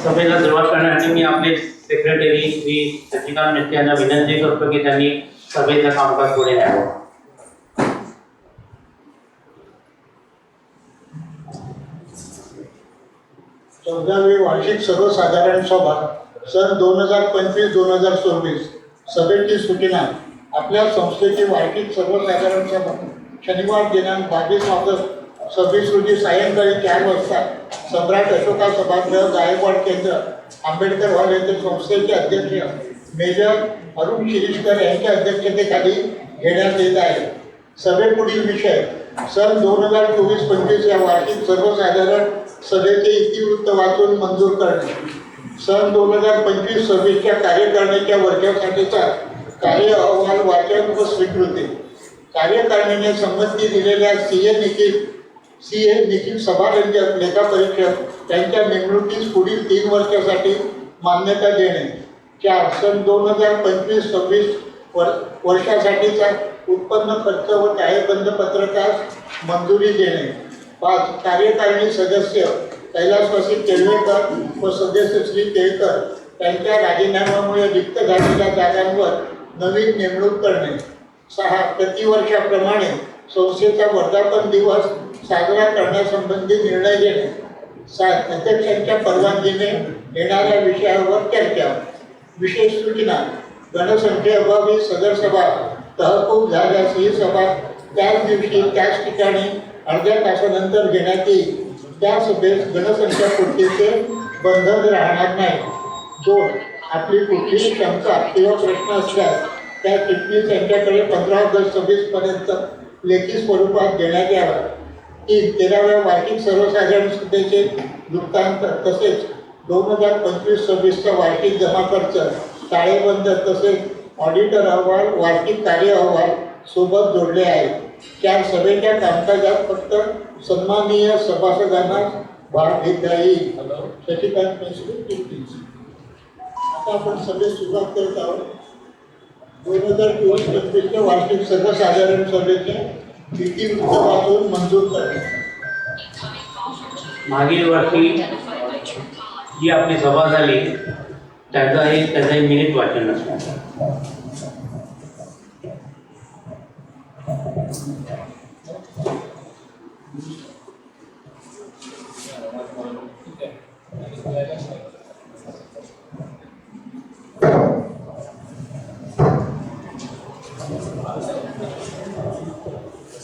सभेला सुरुवात करण्यासाठी मी आपले सेक्रेटरी श्री शशिकांत मेस्ते यांना विनंती करतो की त्यांनी सभेचं कामकाज पुढे न्यावं. चौदावी वार्षिक सर्वसाधारण सभा सन 2025-2026 सभेची सूचना. आपल्या संस्थेची वार्षिक सर्वसाधारण सभा शनिवार दिनांक 22 ऑगस्ट 26 रोजी सायंकाळी 4 वाजता सम्राट अशोका सभागृह, गायकवाड केंद्र, आंबेडकर हॉल येथे संस्थेचे अध्यक्ष मेजर अरुण शिरीषकर यांच्या अध्यक्षतेखाली घेण्यात येत आहे. सभेपुढील विषय सन 2024-25 या वार्षिक सर्वसाधारण सभेचे इतिवृत्त वाचून मंजूर करणे. सन 2025-26च्या कार्यकारिणीच्या वर्षासाठीचा कार्य अहवाल वाचन व स्वीकृती. कार्यकारिणीने संमती दिलेल्या सीए निखिल सभारंजक, लेखापरीक्षक यांच्या नेमणुकीस पुढील 3 वर्षासाठी मान्यता देणे. 4. सन 2025-26 वर्षासाठीचा उत्पन्न खर्च व ताळेबंद पत्रकास मंजुरी देणे. 5. कार्यकारिणी सदस्य कैलासवासी केळवेकर व सदस्य श्री केळकर यांच्या राजीनाम्यामुळे रिक्त झालेल्या जागांवर नवीन नेमणूक करणे. 6. प्रतिवर्षाप्रमाणे संस्थेचा वर्धापन दिवस साजरा करण्यासंबंधी निर्णय घेणे. 7. अध्यक्षांच्या परवानगीने येणाऱ्या विषयावर चर्चा. विशेष सूचना. गणसंख्येअभावी सदर सभा तहकूब झाल्यास ही सभा त्याच दिवशी त्याच ठिकाणी अर्ध्या तासानंतर घेण्यात येईल. त्या सभेस गणसंख्यापूर्तीचे बंधन राहणार नाही. 2. आपली कुठलीही शंका किंवा प्रश्न असल्यास त्या चिटणीस यांच्याकडे 15 ऑगस्ट 26 पर्यंत लेखी स्वरूपात देण्यात यावा. 3. 13व्या वार्षिक सर्वसाधारण सभेचे वृत्तांत तसेच 2025-26चा वार्षिक जमा खर्च, ताळेबंद तसेच ऑडिटर अहवाल, वार्षिक कार्य अहवाल सोबत जोडले आहेत. 4. सभेच्या कामकाजात फक्त सन्माननीय सभासदांना भाग घेता येईल. शशिकांत मेस्ते. आता आपण सभेस सुरुवात करत आहोत. 2024-25च्या वार्षिक सर्वसाधारण सभेचे इतिवृत्त वाचून मंजूर करणे. मागील वर्षी जी आपली सभा झाली त्याचाही मिनिट वाचन असणार.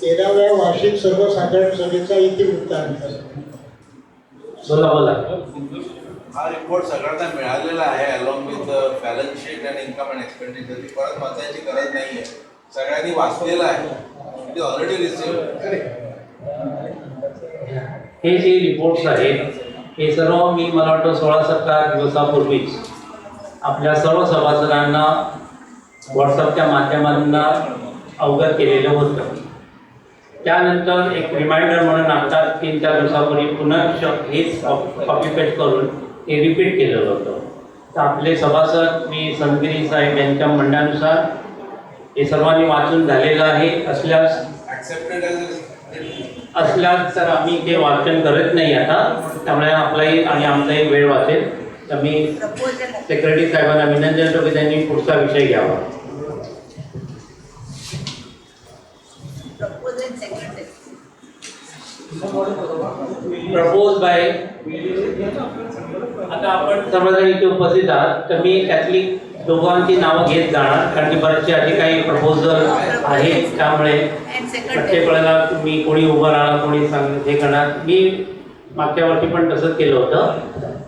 तेराव्या वार्षिक सर्वसाधारण सभेचा इतिवृत्तांत. बोला. हा रिपोर्ट सगळ्यांना मिळालेला आहे अलॉंग विथ बॅलन्स शीट आणि इन्कम अँड एक्सपेंडिचर. ती परत वाचायची गरज नाही आहे, सगळ्यांनी वाचलेलं आहे. ती ऑलरेडी रिसिव्ह. हे जे रिपोर्ट्स आहेत हे सर्व मला वाटतं 16-17 दिवसापूर्वीच आपल्या सर्व सभासदांना व्हॉट्सअपच्या माध्यमातून अवगत केलेलं होतं. त्यानंतर एक रिमाइंडर म्हणून आता 3-4 दिवसापूर्वी पुन्हा हेच कॉपी पेस्ट करून ते रिपीट केलेलं होतं. तर आपले सभासद मी संतगिरी साहेब यांच्या म्हणण्यानुसार हे सर्वांनी वाचून झालेलं आहे. असल्यास तर आम्ही ते वाचन करत नाही आता, त्यामुळे आपलाही आणि आमचाही वेळ वाचेल. तर मी सेक्रेटरी साहेबांना विनंती करतो की त्यांनी पुढचा विषय घ्यावा. Propose by. आता आपण सर्वजण इथे उपस्थित आहात, तर मी त्यातली दोघांची नावं घेत जाणार कारण की बरेचसे असे काही प्रपोजल आहेत. त्यामुळे प्रत्येक वेळेला तुम्ही कोणी उभं राहणार, कोणी हे करणार. मी मागच्या वर्षी पण तसंच केलं होतं.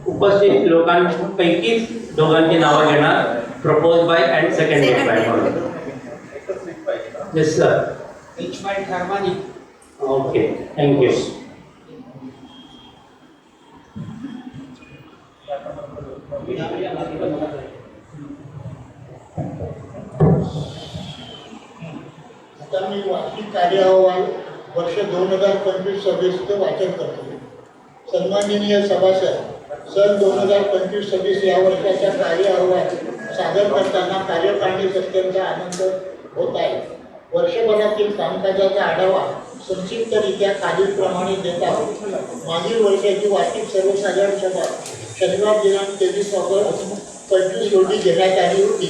उपस्थित लोकांपैकीच दोघांची नावं घेणार. प्रपोज बाय अँड सेकंडेड बाय म्हणून. Yes sir. Okay, thank you. आता मी वार्षिक कार्य अहवाल वर्ष 2025-26 वाचन करतो. सन्माननीय सभासद, सन 2025-26 या वर्षाचा कार्य अहवाल सादर करताना कार्यकारिणी सदस्यांचा आनंद होत आहे. वर्षभरातील कामकाजाचा आढावा संक्षिप्तरित्या खालीलप्रमाणे देत आहोत. मागील वर्षाची वार्षिक सर्वसाधारण सभा शनिवार दिनांक 23 ऑगस्ट 25 रोजी घेण्यात आली होती.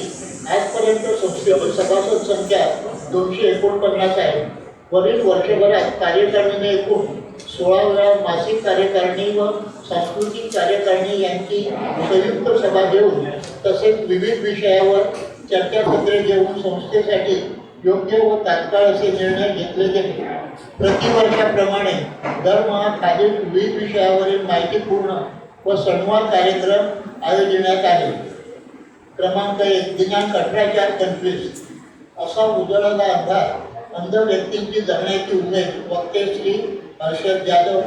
आजपर्यंत संस्थेची सभासद संख्या 249 आहे. वरील वर्षभरात कार्यकारिणीने एकूण 16 वेळा मासिक कार्यकारिणी व सांस्कृतिक कार्यकारिणी यांची संयुक्त सभा घेऊन तसेच विविध विषयावर चर्चासत्रे घेऊन संस्थेसाठी योग्य व तात्काळ असे निर्णय घेतले गेले. प्रतिवर्षाप्रमाणे दरमहा खालील विविध विषयावरील माहितीपूर्ण व सणवार कार्यक्रम आयोजण्यात आले. क्रमांक 1 दिनांक 18/4/25 असा उजळला अंधार अंध व्यक्तींची जगण्याची उमेद वक्ते श्री हर्षद जाधव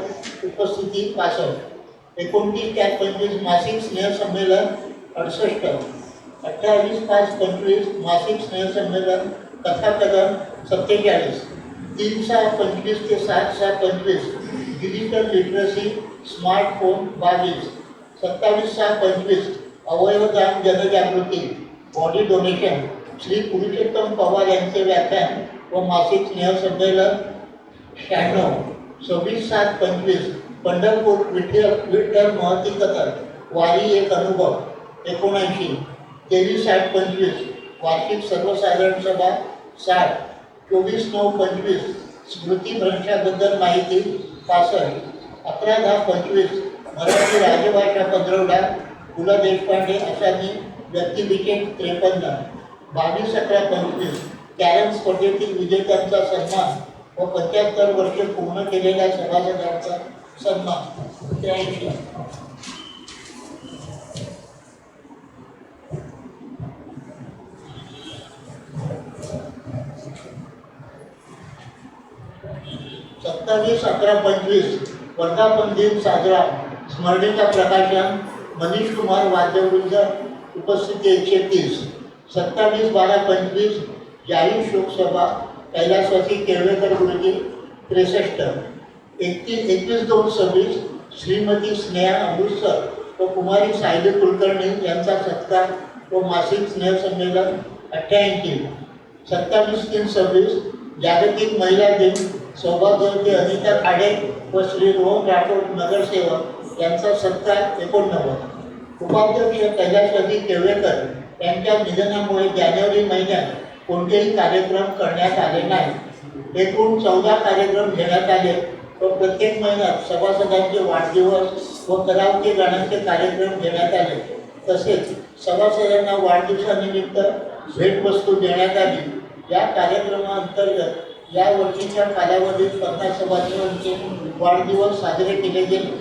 उपस्थिती 65. 29/4/25 मासिक स्नेहसंमेलन 68. 28/5/25 मासिक स्नेहसंमेलन कथाकथन 47. 3/6/25 ते 7/6/25 डिजिटल लिटरसी स्मार्टफोन 22. 27/6/25 अवयवदान जनजागृती बॉडी डोनेशन श्री पुरुषोत्तम पवार यांचे व्याख्यान व मासिक स्नेहसंमेलन 96. 26/7/25 पंढरपूर विठ्ठल महती कथन वारी एक अनुभव 79. 23/8/25 वार्षिक सर्वसाधारण सभा 60. 24/9/25 स्मृतिभ्रंशाबद्दल माहिती 65. 11/10/25 मराठी राजभाषा पंधरवडा पु ल देशपांडे अशांनी व्यक्तिविशेष 53. 22/11/25 कॅरम स्पर्धेतील विजेत्यांचा सन्मान व 75 वर्षे पूर्ण केलेल्या सभासदांचा सन्मान 83. सत्तावीस 11/25 वर्धापन दिन साजरा स्मरणिका प्रकाशन मनीष कुमार वाद्यवृंद उपस्थिती 130. 27/12/25 जाहीर शोकसभा कैलासवासी केळवेकर गुरुजी 63. 21/2/26 श्रीमती स्नेहा अमृतसर व कुमारी सायली कुलकर्णी यांचा सत्कार व मासिक स्नेहसंमेलन 88. 27/3/26 जागतिक महिला दिन सौभाग्यवती अनिता खाडे व श्री रोहन राठोड नगरसेवक यांचा सत्कार 89. उपाध्यक्ष कैलासवासी केळवेकर यांच्या निधनामुळे जानेवारी महिन्यात कोणतेही कार्यक्रम करण्यात आले नाही. एकूण 14 कार्यक्रम घेण्यात आले व प्रत्येक महिन्यात सभासदांचे वाढदिवस व कराओके गाण्यांचे कार्यक्रम घेण्यात आले. तसेच सभासदांना वाढदिवसानिमित्त भेटवस्तू देण्यात आली. या कार्यक्रमाअंतर्गत या वर्षीच्या कालावधीत 50 सभासदांचे वाढदिवस साजरे केले गेले.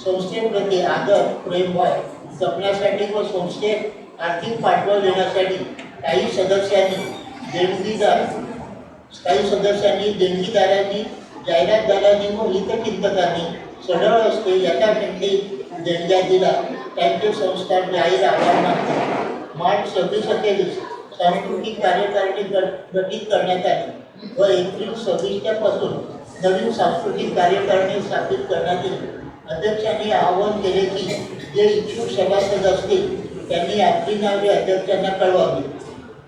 संस्थेप्रती आदर प्रेमभाव जपण्यासाठी व संस्थेत आर्थिक पाठबळ देण्यासाठी काही सदस्यांनी देणगीदारांनी जाहिरातदारांनी व हितचिंतकांनी सढळ असते यथाशक्ती देणग्या दिला. त्यांचे संस्कार जाहीर आभार मानतात. मार्च 26 सांस्कृतिक कार्यकारिणी गठीत करण्यात आली व एप्रिल 26 पासून नवीन सांस्कृतिक कार्यकारिणी स्थापित करण्यात येईल. अध्यक्षांनी आवाहन केले की जे इच्छुक सभासद असतील त्यांनी आपली नावे अध्यक्षांना कळवावी.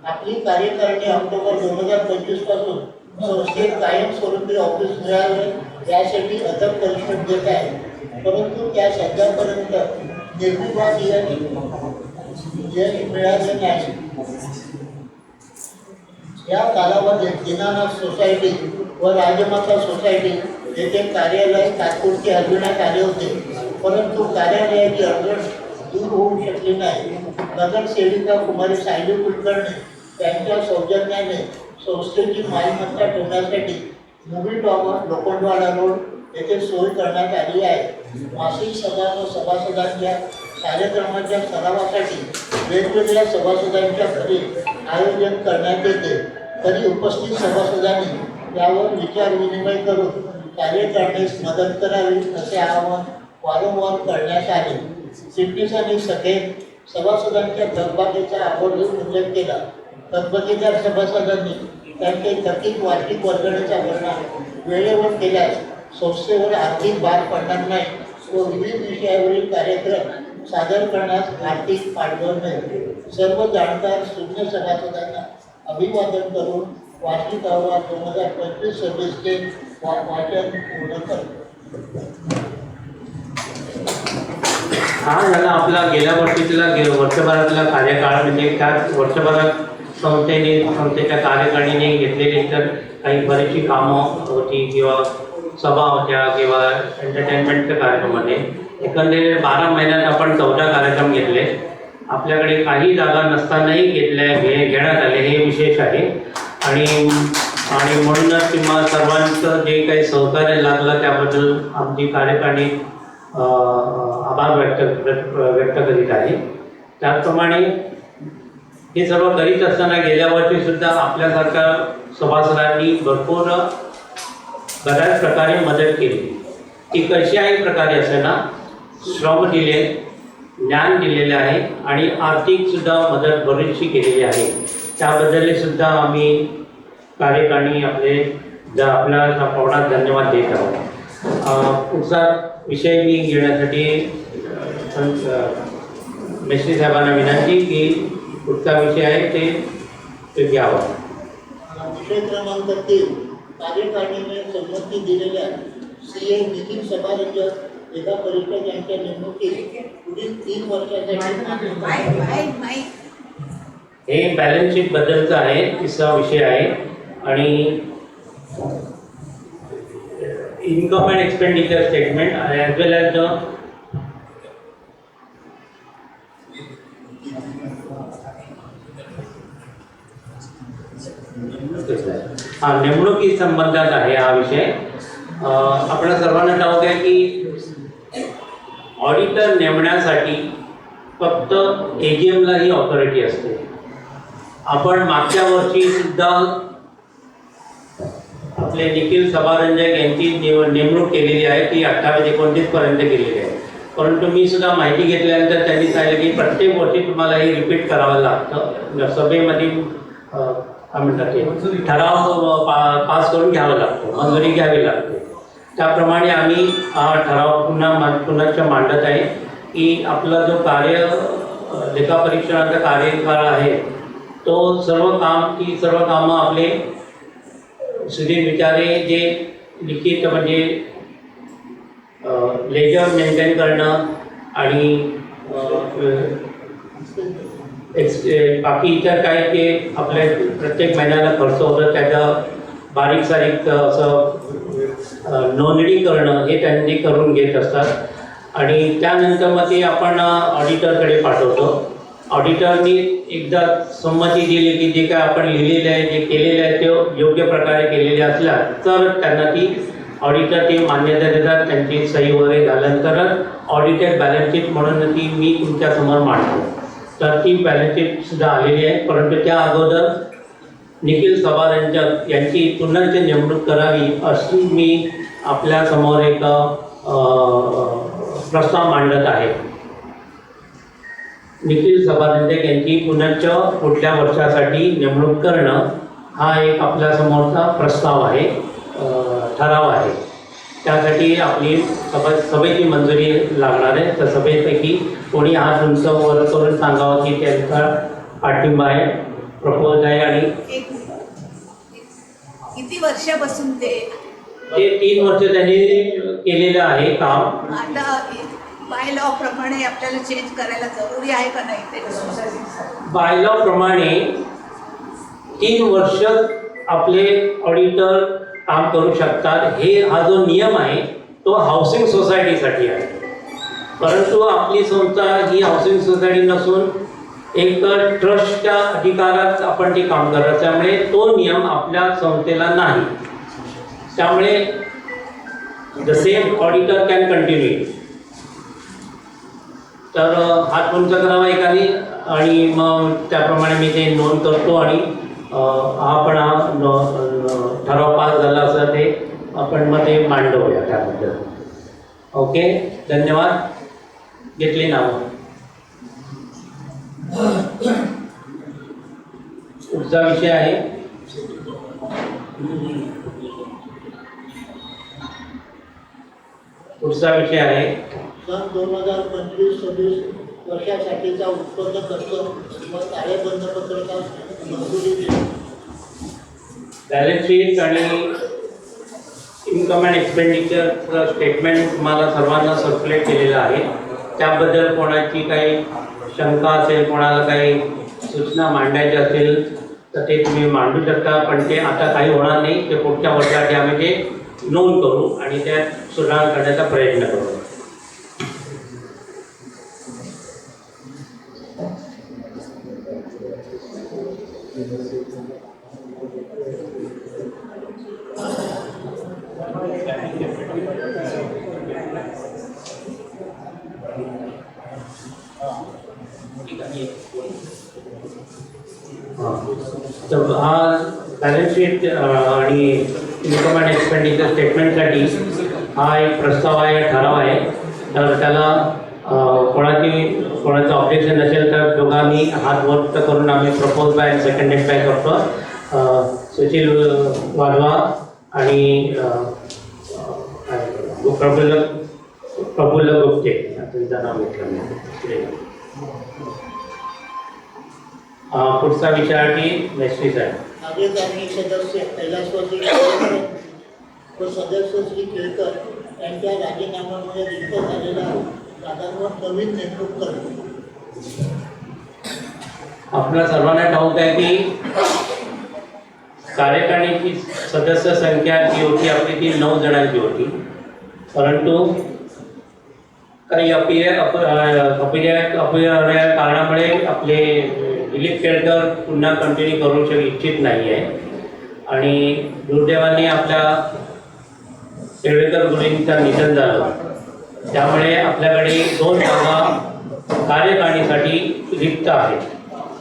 आपली कार्यकारिणी ऑक्टोबर 2025 पासून संस्थेत कायमस्वरूपी ऑफिस मिळावे यासाठी अथक परिश्रम घेत आहे, परंतु त्या सध्यापर्यंत निर्विवाद यश मिळाले नाही. या कालावधीत दीनानाथ सोसायटी व राजमाता सोसायटी येथे कार्यालय तात्पुरते हलविण्यात आले होते, परंतु कार्यालयाची अडचण दूर होऊ शकली नाही. नगरसेविका कुमारी सायली कुलकर्णी त्यांच्या सौजन्याने संस्थेची मालमत्ता ठेवण्यासाठी मूव्ही टॉवर लोखंडवाडा रोड येथे सोय करण्यात आली आहे. मासिक सभा व सभासदांच्या कार्यक्रमाच्या सरावासाठी वेगवेगळ्या सभासदांच्या घरी आयोजन करण्यात येते. तरी उपस्थित सभासदांनी यावर विचार विनिमय करून कार्य करण्यास मदत करावी असे आवाहन वारंवार करण्यात आले. चिटणीसांनी सभेत सभासदांच्या थकबाकीचा आवर्जून उल्लेख केला. थकबाकीदार सभासदांनी त्यांचे थकीत वार्षिक वर्गणीचा भरणा वेळेवर केल्यास संस्थेवर आर्थिक भार पडणार नाही व विविध विषयावरील कार्यक्रम सादर करण्यास आर्थिक पाठबळ मिळेल. सर्व जाणकार सुज्ञ सभासदांना अभिवादन करून वार्षिक अहवाल 2025-26 चे वाचन पूर्ण करतो. हा झाला आपला गेल्या वर्षीतला वर्षभरातला कार्यकाळ. म्हणजे त्या वर्षभरात संस्थेच्या कार्यकारिणीने घेतलेली तर काही बरीचशी कामं होती किंवा सभा होत्या किंवा एंटरटेनमेंटचे कार्यक्रम होते. एकंदरीत 12 महिन्यात आपण 14 कार्यक्रम घेतले. आपल्याकडे काही जागा नसतानाही घेण्यात आले, हे विशेष आहे. आणि म्हणूनच किंवा सर्वांचं जे काही सहकार्य लागलं त्याबद्दल आमची कार्यकारिणी आभार व्यक्त करीत आहे. त्याचप्रमाणे हे सर्व करीत असताना गेल्या वर्षीसुद्धा आपल्यासारख्या सभासदांनी भरपूर बऱ्याच प्रकारे मदत केली. ती कशाही प्रकारे असेना, श्रम दिले, ज्ञान दिलेले आहे आणि आर्थिकसुद्धा मदत बरीचशी केलेली आहे. त्याबद्दल सुद्धा आम्ही कार्यकारिणी आपल्या पवनात धन्यवाद देत आहोत. पुढचा विषय मी घेण्यासाठी मेस्त्री साहेबांना विनंती की पुढचा विषय आहे ते घ्यावा. विषय क्रमांक 3, कार्यकारिणीने संमती दिलेल्या CA निखिल सभारंजक एका परिषद यांच्या नेमणुकीत पुढील 3 वर्षासाठी. हे बॅलन्स शीट बद्दलचा आहे, तिसरा विषय आहे. आणि income and expenditure statement as well as नेमणुकी संबंधात आहे हा विषय. आपल्या सर्वांना ठाऊक आहे की ऑडिटर नेमण्यासाठी फक्त AGM ही ऑथॉरिटी असते. आपण मागच्या वर्षी सुद्धा आपले निखिल सभारंजक यांची नेमणूक केलेली आहे, ती 28-29 पर्यंत केलेली आहे. परंतु मी सुद्धा माहिती घेतल्यानंतर त्यांनी सांगितलं की प्रत्येक वर्षी तुम्हाला हे रिपीट करावं लागतं. सभेमध्ये काय म्हणतात ते ठराव पास करून घ्यावा लागतो, मंजुरी घ्यावी लागते. त्याप्रमाणे आम्ही हा ठराव पुन्हा मांडत आहे की आपला जो लेखापरीक्षणाचा कार्यकाळ आहे तो सर्व कामं आपले सुधीर विचारे जे लिखित म्हणजे लेजर मेंटेन करणं आणि बाकी इतर काय ते आपल्या प्रत्येक महिन्याला खर्च होतं त्याचं बारीक सारीक असं नोंदणी करणं हे त्यांनी करून घेत असतात. आणि त्यानंतर मग ते आपण ऑडिटरकडे पाठवतो. ऑडिटरनी एकदा संमती दिली की जे काय आपण लिहिलेलं आहे, जे केलेलं आहे ते योग्य प्रकारे केलेले असल्या तर त्यांना ती ऑडिटर ती मान्यता देतात. त्यांची सही वगैरे झाल्यानंतरच ऑडिटेड बॅलन्स शीट म्हणून ती मी तुमच्यासमोर मांडतो. तर ती बॅलन्स शीटसुद्धा आलेली आहे. परंतु त्या अगोदर निखिल सभारंजक यांची पुनर्च नेमणूक करावी अशी मी आपल्यासमोर एक प्रस्ताव मांडत आहे. निखिल सभारंजक यांची पुनश्च पुढल्या वर्षासाठी नेमणूक करणं हा एक आपल्यासमोरचा प्रस्ताव आहे, ठराव आहे. त्यासाठी आपली सभेची मंजुरी लागणार आहे. तर सभेपैकी कोणी हात उंच वर करून सांगावं की त्यांचा पाठिंबा आहे, प्रपोज आहे. आणि किती वर्षापासून ते 3 वर्ष त्यांनी केलेलं आहे काम. आता बाय लॉ प्रमाणे आपल्याला चेंज करायला जरुरी आहे का नाही ते? बाय लॉ प्रमाणे 3 वर्ष आपले ऑडिटर काम करू शकतात. हा जो नियम आहे तो हाऊसिंग सोसायटीसाठी आहे. परंतु आपली संस्था ही हाऊसिंग सोसायटी नसून एक ट्रस्टच्या अधिकारात आपण ते काम करत, त्यामुळे तो नियम आपल्या संस्थेला नाही. त्यामुळे the same auditor can continue. तर हात उंच करावा एकाने आणि मग त्याप्रमाणे मी ते नोंद करतो. आणि आपण ठराव पास झाला असं ते आपण मग ते मांडवूया त्याबद्दल. ओके, धन्यवाद. घेतली नावं. पुढचा विषय आहे सन 2025-26 वर्षासाठीचा उत्पन्न खर्च व ताळेबंद पत्रका मंजुरी दिली. बॅलन्स शीट आणि इन्कम अँड एक्सपेंडिचरचं स्टेटमेंट तुम्हाला सर्वांना सर्क्युलेट केलेलं आहे. त्याबद्दल कोणाची काही शंका असेल, कोणाला काही सूचना मांडायच्या असेल तर ते तुम्ही मांडू शकता, पण ते आता काही होणार नाही. ते पुढच्या वर्षासाठी आम्ही ते नोंद करू आणि त्यात सुधारणा करण्याचा प्रयत्न करू. तर हा बॅलन्स शीट आणि इन्कम अँड एक्सपेंडिचर स्टेटमेंटसाठी हा एक प्रस्ताव आहे, ठराव आहे. तर त्याला कोणाचं ऑब्जेक्शन नसेल तर दोघांनी हात वर करून आम्ही प्रपोज बाय सेकंडेड बाय करतो. सुशील वाधवा आणि प्रफुल्ल गुप्ते त्यांचं नाव घेतलं. पुढचा विचारार्थी मेस्ट्रीज आहे. कार्यकारिणी सदस्य कैलासवासी व सदस्य श्री केळकर यांच्या राजीनाम्यामुळे रिक्त झालेल्या जागांवर नवीन नेमणूक करणे. आपल्या सर्वांना ठाऊक आहे की कार्यकारिणीची सदस्य संख्या जी होती आपली ती 9 जणांची होती, परंतु काही अपरिहार्य कारणामुळे आपले दिलीप केळकर पुन्हा कंटिन्यू करू इच्छित नाही आहे आणि दुर्दैवाने आपल्या केळकर गुरुजींचं निधन झालं. त्यामुळे आपल्याकडे 2 जागा कार्यकारिणीसाठी रिक्त आहेत.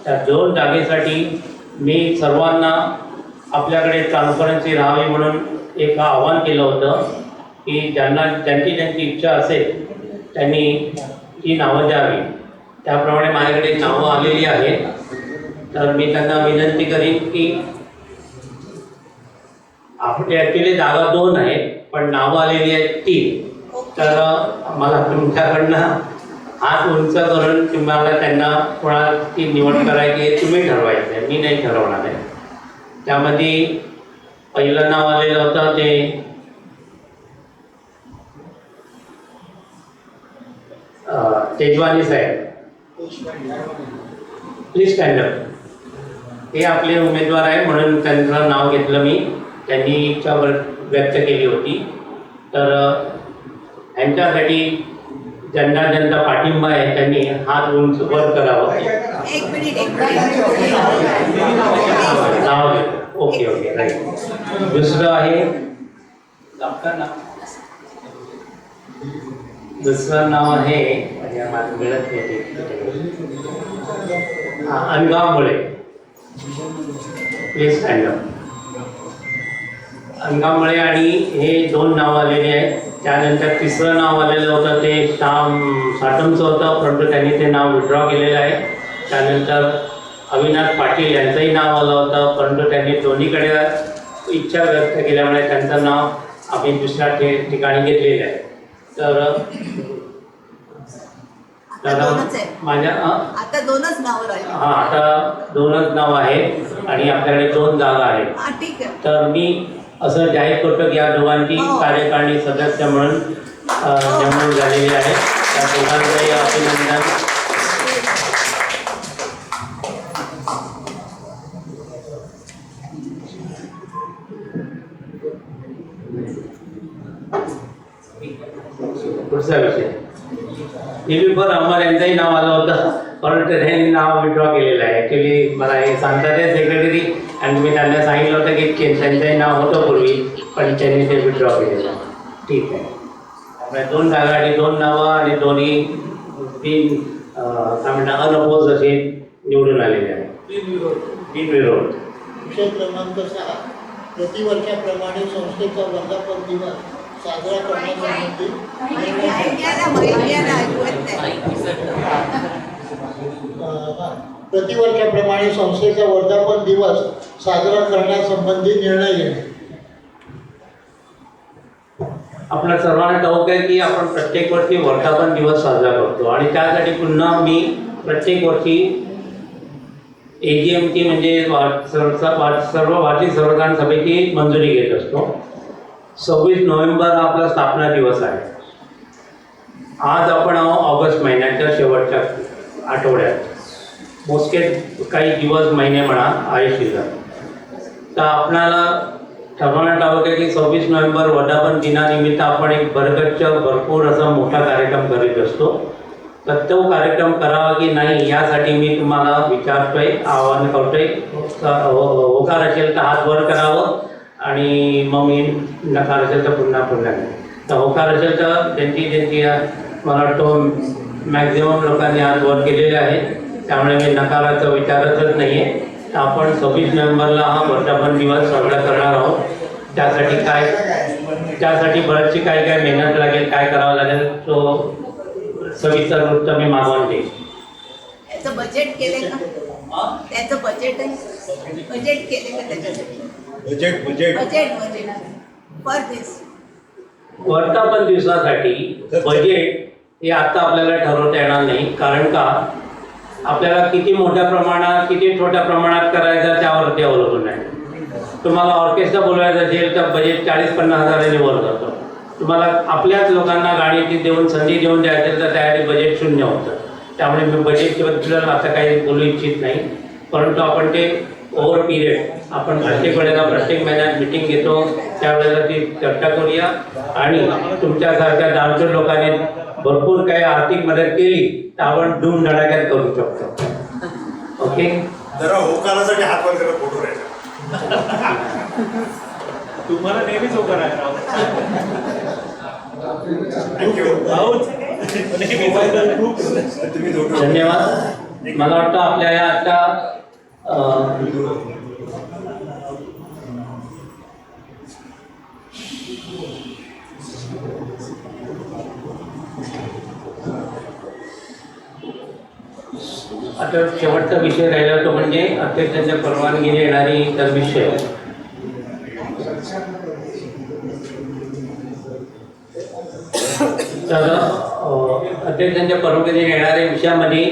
त्या 2 जागेसाठी मी सर्वांना आपल्याकडे ट्रान्सपरन्सी राहावी म्हणून एक आवाहन केलं होतं की ज्यांची इच्छा असेल त्यांनी ती नावं द्यावी. त्याप्रमाणे माझ्याकडे नावं आलेली आहेत. तर मी त्यांना विनंती करीन की आपली ॲक्च्युली जागा 2 आहेत पण नावं आलेली आहेत 3. तर मला तुमच्याकडनं हात उंच करून तुम्हाला त्यांना कोणाची निवड करायची आहे तुम्ही ठरवायचं आहे, मी नाही ठरवणार आहे. त्यामध्ये पहिलं नाव आलेलं होतं ते तेजवानी साहेब. Please stand up. हे आपले उमेदवार आहे म्हणून त्यांचं नाव घेतलं मी. त्यांनी इच्छा व्यक्त केली होती. तर यांच्यासाठी ज्यांचा पाठिंबा आहे त्यांनी हात उंच वर करावं. एक मिनिट नाव घेतो. Okay okay right. दुसरं आहे आपलं नाव. दुसरं नाव आहे माझं मिळत नाही. अनगावमुळे. Please stand up. अनगावमुळे आणि हे 2 नाव आलेले आहेत. त्यानंतर तिसरं नाव आलेलं होतं ते साटमचं होतं, परंतु त्यांनी ते नाव विड्रॉ केलेलं आहे. त्यानंतर अविनाश पाटील यांचंही नाव आलं होतं, परंतु त्यांनी दोन्हीकडे इच्छा व्यक्त केल्यामुळे त्यांचं नाव आम्ही दुसऱ्या ठिकाणी घेतलेलं आहे. तर माझ्या आता 2च नावं राहिली. हां आता 2च नाव आहेत आणि आपल्याकडे 2 जागा आहेत. ठीक आहे. तर मी असं जाहीर करतो की या दोघांची कार्यकारिणी सदस्य म्हणून नेमणूक झालेली आहे. त्या दोघांचंही अभिनंदन. पुढचा विषय दिलीप अमर यांचंही नाव आलं होतं, परंतु त्यांनी नाव विड्रॉ केलेलं आहे. ॲक्च्युली मला हे सांगतात आहे सेक्रेटरी आणि मी त्यांना सांगितलं होतं की त्यांचंही नाव होतं पूर्वी पण त्यांनी ते विड्रॉ केलेलं आहे. ठीक आहे. आपल्या 2 जागा आणि 2 नावं आणि दोन्ही 3 काय म्हणतात अनअपोज असे निवडून आलेले आहेत. 3 विरोध. विषय क्रमांक 6 प्रतिवर्षाप्रमाणे संस्थेचा वर्धापन दिवस साजरा करण्यासंबंधी प्रतिवर्षाप्रमाणे संस्थेचा वर्धापन दिवस साजरा करण्यासंबंधी निर्णय घेणे. आपल्या सर्वांना ठाऊक आहे की आपण प्रत्येक वर्षी वर्धापन दिवस साजरा करतो आणि त्यासाठी पुन्हा मी प्रत्येक वर्षी AGMची म्हणजे सर्व वार्षिक सर्वसाधारण सभेची मंजुरी घेत असतो. 26 नोव्हेंबर हा आपला स्थापना दिवस आहे आज आपण ऑगस्ट महिन्याच्या शेवटच्या आठवड्यात मोजके काही दिवस महिने म्हणा आहे शिल्लक. तर आपणाला ठरवण्यात आलं की 26 नोव्हेंबर वर्धापन दिनानिमित्त आपण एक भरपूर असा मोठा कार्यक्रम करीत असतो. तर तो कार्यक्रम करावा की नाही यासाठी मी तुम्हाला विचारतोय, आवाहन करतोय. होकार असेल तर हात वर करावं आणि मग मी नकार असेल तर पुन्हा नाही. तर होकार असेल तर त्यांची मला वाटतो मॅक्झिमम लोकांनी हात वर केलेले आहेत, त्यामुळे मी नकाराचा विचारतच नाही आहे. तर आपण 26 नोव्हेंबरला हा वर्धापन दिवस साजरा करणार आहोत. त्यासाठी बरीचशी काय मेहनत लागेल, काय करावं लागेल तो सविस्तर वृत्त मी मागवून देईन. याचं बजेट केले का? त्याचं बजेट आहे, बजेट केले का त्याच्यासाठी? बजेट पर दिवस वर्धापन दिवसासाठी बजेट हे आता आपल्याला ठरवता येणार नाही. कारण का आपल्याला किती मोठ्या प्रमाणात किती छोट्या प्रमाणात करायचं त्यावरती अवलंबून आहे. तुम्हाला ऑर्केस्ट्रा बोलवायचं असेल तर बजेट 40-50 हजारांनी वर जातं. तुम्हाला आपल्याच लोकांना गाणी देऊन संधी देऊन द्यायचं तर त्यासाठी बजेट शून्य होतं. त्यामुळे मी बजेटबद्दल आता काही बोलू इच्छित नाही. परंतु आपण ते ओव्हर पिरियड आपण प्रत्येक महिन्यात मिटिंग घेतो, त्यावेळेला ती चर्चा करूया. आणि तुमच्यासारख्या दानशूर लोकांनी भरपूर काही आर्थिक मदत केली तर आपण धूमधडाक्यात करू शकतो. ओके, जरा होकारासाठी हात वर करा, फोटो राहायचा. तुम्हाला नेहमीच होकार आहे राव. तुम्ही दोघं धन्यवाद. मला वाटतं आपल्या या आता आता शेवटचा विषय राहिला तो म्हणजे अध्यक्षांच्या परवानगीने येणारी इतर विषय. तर अध्यक्षांच्या परवानगीने येणाऱ्या विषयामध्ये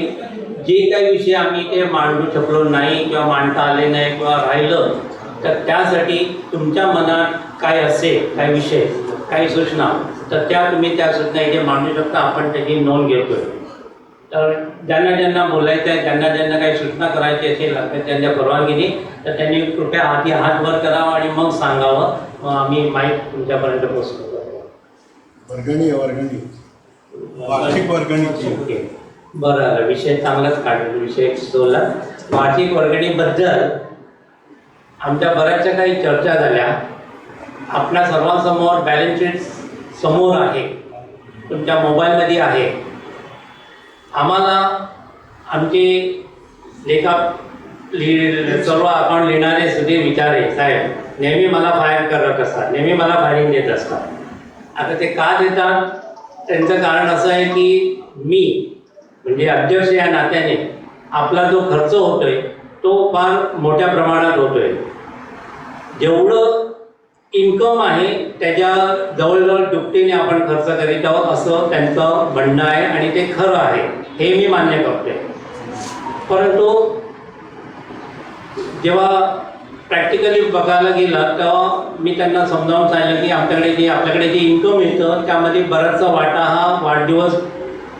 जे काही विषय आम्ही ते मांडू शकलो नाही किंवा मांडता आले नाही किंवा राहिलं तर त्यासाठी तुमच्या मनात काय असेल, काही विषय, काही सूचना, तर तुम्ही त्या सूचना इथे मांडू शकता. आपण त्याची नोंद घेतोय. तर ज्यांना बोलायचं आहे, ज्यांना काही सूचना करायची असेल त्यांच्या परवानगीने तर त्यांनी कृपया हात वर करावा आणि मग सांगावं. मग आम्ही माहीत तुमच्यापर्यंत पोहोचतो. वार्षिक वर्गणीची. ओके, बरं आलं. विषय चांगलाच काढला, विषय सुचवला. वार्षिक वर्गणीबद्दल आमच्या बऱ्याचशा काही चर्चा झाल्या. आपल्या सर्वांसमोर बॅलन्स शीट समोर आहे, तुमच्या मोबाईलमध्ये आहे. आम्हाला आमचे सर्व अकाउंट लिहिणारे सुधीर विचारे साहेब नेहमी मला फायर करत असतात, नेहमी मला फायरिंग देत असतात. आता ते का देतात त्यांचं कारण असं आहे की मी म्हणजे अध्यक्ष या नात्याने आपला जो खर्च होतोय तो फार मोठ्या प्रमाणात होतोय. जेवढं इन्कम आहे त्याच्या जवळजवळ दुपटीने आपण खर्च करीत आहोत असं त्यांचं म्हणणं आहे आणि ते खरं आहे, हे मी मान्य करते. परंतु जेव्हा प्रॅक्टिकली बघायला गेलं तेव्हा मी त्यांना समजावून सांगितलं की आपल्याकडे जे इन्कम येतं त्यामध्ये बराचसा वाटा हा वाढदिवस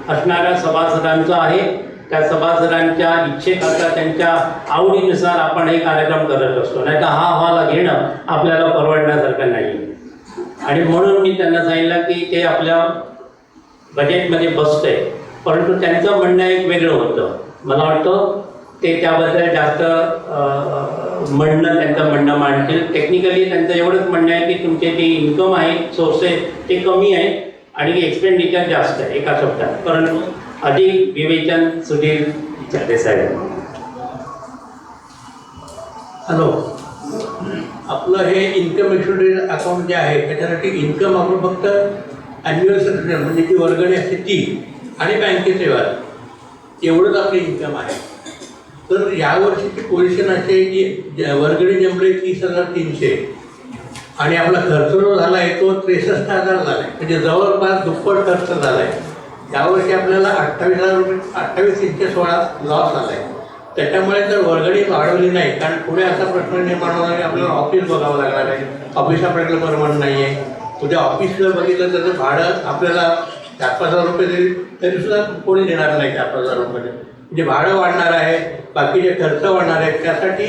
असणाऱ्या सभासदांचा आहे. त्या सभासदांच्या इच्छेकरता त्यांच्या आवडीनुसार आपण हे कार्यक्रम करत असतो. नाही तर हा हॉल घेणं आपल्याला परवडण्यासारखं नाही. आणि म्हणून मी त्यांना सांगितलं की ते आपल्या बजेटमध्ये बसतंय. परंतु त्यांचं म्हणणं एक वेगळं होतं. मला वाटतं ते त्याबद्दल जास्त त्यांचं म्हणणं मांडतील. टेक्निकली त्यांचं एवढंच म्हणणं आहे की तुमचे जे इन्कम आहे सोर्सेस ते कमी आहे आणि एक्सपेंडिचर जास्त आहे एका शब्दात. परंतु अधिक विवेचन सुधीर विचारे साहेब. हॅलो, आपलं हे इन्कम एक्सपेंडिचर अकाउंट जे आहे त्याच्यासाठी इन्कम आपण फक्त ॲन्युअल सर्टिफिकेट म्हणजे जी वर्गणी असते ती आणि बँकेचे व्यवहार एवढंच आपलं इन्कम आहे. तर यावर्षीची पोझिशन अशी आहे की वर्गणी जमले 30,300 आणि आपला खर्च जो झाला आहे तो 63,000 झाला आहे. म्हणजे जवळपास दुप्पट खर्च झाला आहे. यावर्षी आपल्याला 28,000 रुपये 28,316 लॉस आला आहे. त्याच्यामुळे जर वर्गणी वाढवली नाही, कारण पुढे असा प्रश्न निर्माण होणार आहे आपल्याला ऑफिस बघावं लागणार आहे. ऑफिस आपल्याकडे परवडत नाही आहे. उद्या ऑफिस जर बघितलं त्याचं भाडं आपल्याला 4,000-5,000 रुपये तरी सुद्धा कोणी देणार नाही 4,000-5,000 रुपये. म्हणजे भाडं वाढणार आहे, बाकीचे खर्च वाढणार आहेत, त्यासाठी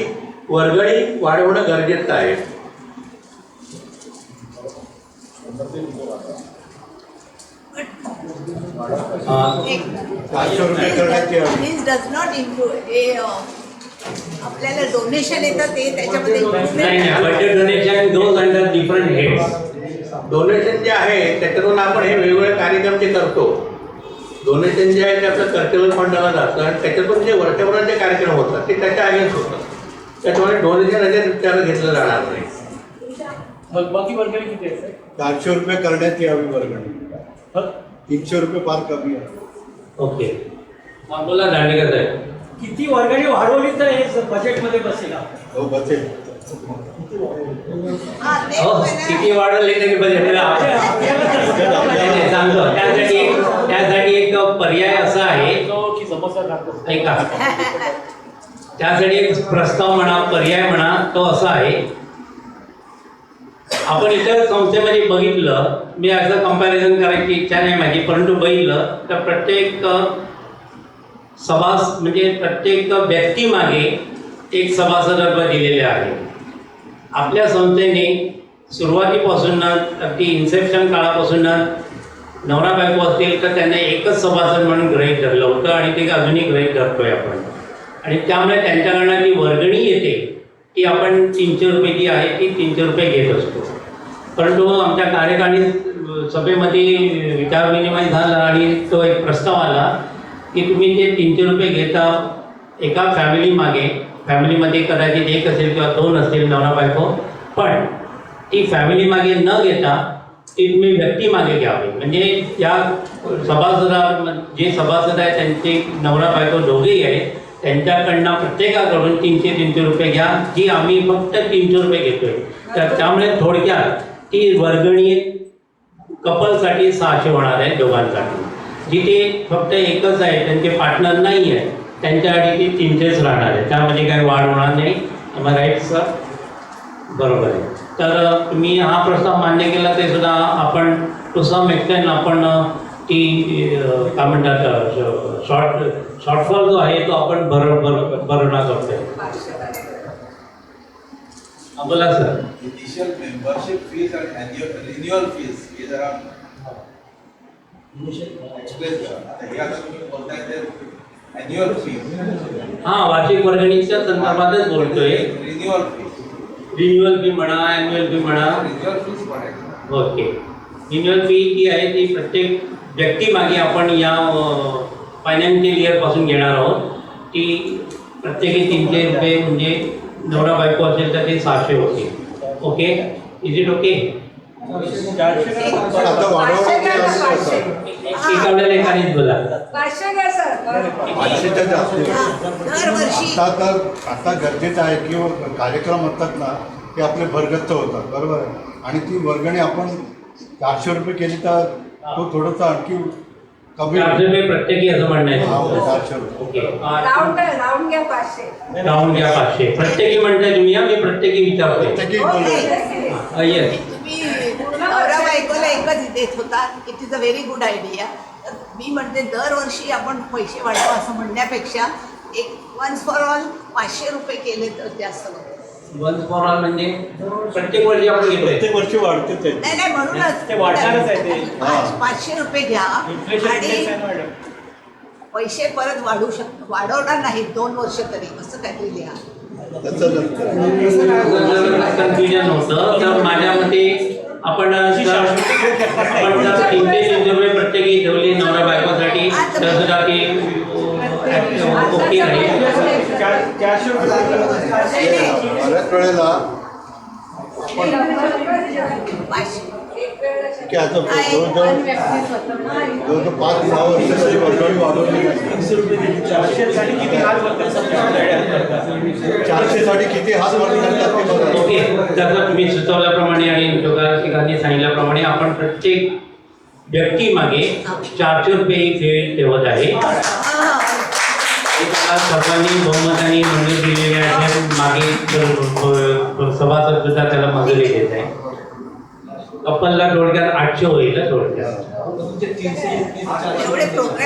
वर्गणी वाढवणं गरजेचं आहे. This does not include आपल्याला डोनेशन येतं ते त्याच्यामध्ये include नाही नाही, budget donation goes under different heads. Donation जे आहे त्याच्यातून आपण हे वेगवेगळे कार्यक्रम जे करतो, डोनेशन जे आहे ते आपलं कर्तव्य फंडाला जातं आणि त्याच्यातून जे वर्षभरात जे कार्यक्रम होतात ते त्याच्या अगेन्स्ट होतात. त्याच्यामुळे डोनेशन असे त्याला घेतलं जाणार नाही. बाकी वर्गणी किती आहे? 400 रुपये करण्यात यावी वर्गणी. 300 रुपये फार कमी आहे. ओके, बोला दांडेकर साहेब. किती वर्गणी वाढवली तर हे बजेटमध्ये बसेल? हो बसेल. हा, ते हो, पण आहे. किती वाढवले तरी बजेट सांगतो. त्यासाठी एक पर्याय असा आहे, की समस्या दाखवतो. ऐका, त्यासाठी एक प्रस्ताव म्हणा, पर्याय म्हणा, तो असा आहे. आपण इतर संस्थेमध्ये बघितलं, मी असं कंपॅरिझन करायची इच्छा नाही माझी, परंतु बघितलं तर प्रत्येक म्हणजे प्रत्येक व्यक्तीमागे एक सभासद दिलेले आहे. आपल्या संस्थेने सुरुवातीपासून अगदी इन्सेप्शन काळापासून नवरा बायको असतील तर त्यांना एकच सभासद म्हणून गृहीत धरलं होतं आणि ते अजूनही गृहीत धरतोय आपण. आणि त्यामुळे त्यांच्याकडनं जी वर्गणी येते ती आपण 300 रुपये जी आहे ती 300 रुपये घेत असतो. परंतु आमच्या कार्यकारिणी सभेमध्ये विचारविनिमय झाला आणि तो एक प्रस्ताव आला की तुम्ही ते 300 रुपये घेता एका फॅमिलीमध्ये कदाचित एक असेल किंवा 2 असतील नवरा बायको, पण ती फॅमिलीमागे न घेता ती तुम्ही व्यक्तीमागे घ्यावी. म्हणजे त्या जे सभासद आहेत त्यांचे नवरा बायको दोघेही आहेत, त्यांच्याकडनं प्रत्येकाकडून 300 रुपये घ्या, जी आम्ही फक्त 300 रुपये घेतोय. तर त्यामुळे थोडक्यात ती वर्गणी कपलसाठी 600 होणार आहे दोघांसाठी. जिथे फक्त एकच आहे, त्यांचे पार्टनर नाही आहे, त्यांच्यासाठी ती 300च राहणार आहे. त्यामध्ये काही वाढ होणार नाही. मग राईट सर? बरोबर आहे. तर तुम्ही हा प्रस्ताव मान्य केला ते सुद्धा आपण टू सम एक्सटेंट आपण ती काय म्हणतात शॉर्टफॉल जो आहे तो आपण भरणा करतोय. बोला सर. इनिशियल मेंबरशिप फीज आणि रिन्युअल फीज हे जरा एक्सप्लेन करा. आता हे आता तुम्ही बोलताय ते ॲन्युअल फीज. हां, वार्षिक वर्गणीच्या संदर्भातच बोलतोय. रिन्युअल फीज, रिन्युअल फी म्हणा, ॲन्युअल फी म्हणा. रिन्युअल फीज पण ओके. रिन्युअल फी जी आहे ती प्रत्येक व्यक्तीमागे आपण या फायनान्शियल इयरपासून घेणार आहोत. ती प्रत्येकी 300 रुपये, म्हणजे नवरा बायको असेल तर ते 600 होते. Okay, is it okay? पण आता वाढवण्याची एका वेळेला एकानेच बोला. 500च्या जास्त आहे. दरवर्षी आता गरजेचं आहे की कार्यक्रम असतात ना ते आपले भरगच्च होतात, बरोबर आहे. आणि ती वर्गणी आपण 400 रुपये केली तर तो थोडंसं आणखी कमी 400 रुपये प्रत्येकी असं म्हणणं आहे. 400 रुपये. ओके, राऊंड घ्या 500. राऊंड घ्या 500. प्रत्येकी म्हणताय तुम्ही? मी प्रत्येकी विचारतोय. प्रत्येकी बोलू. येस. तुम्ही नवरा बायकोला एकच देत होता. It is a very good idea. मी म्हणते दरवर्षी आपण पैसे वाढवा असं म्हणण्यापेक्षा एक वन्स फॉर ऑल 500 रुपये केले तर जास्त बरं. वन्स फॉर ऑल म्हणजे प्रत्येक वर्षी आपण घेतोय. प्रत्येक वर्षी वाढतेच आहे. नाही म्हणूनच ते वाढणारच आहे ते. 500 रुपये घ्या आणि पैसे परत वाढवणार नाही 2 वर्ष तरी, असं काहीतरी लिहा. कन्फ्युजन होतं. तर माझ्या मते आपण जर 300 रुपये प्रत्येकी ठेवली नवरा बायकोसाठी तर सुद्धा ती ओके आहे. 400 बऱ्याच वेळेला की आता जवळजवळ 5-6 वर्ष तरी वर्गणी वाढवली. 400 साठी किती हात वरतात? 400 साठी किती हात वर करतात ते बघा. ओके, जसं तुम्ही सुचवल्याप्रमाणे आणि योगाशिकांनी सांगितल्याप्रमाणे आपण प्रत्येक व्यक्तीमागे 400 रुपये ही फी ठेवत आहे. सर्वांनी बहुमताने मंजूर दिलेले आहे. मागे सभासद सुद्धा त्याला मंजुरी देत आहे. कपलला थोडक्यात 800 होईल ना थोडक्यात. एवढे प्रोग्राम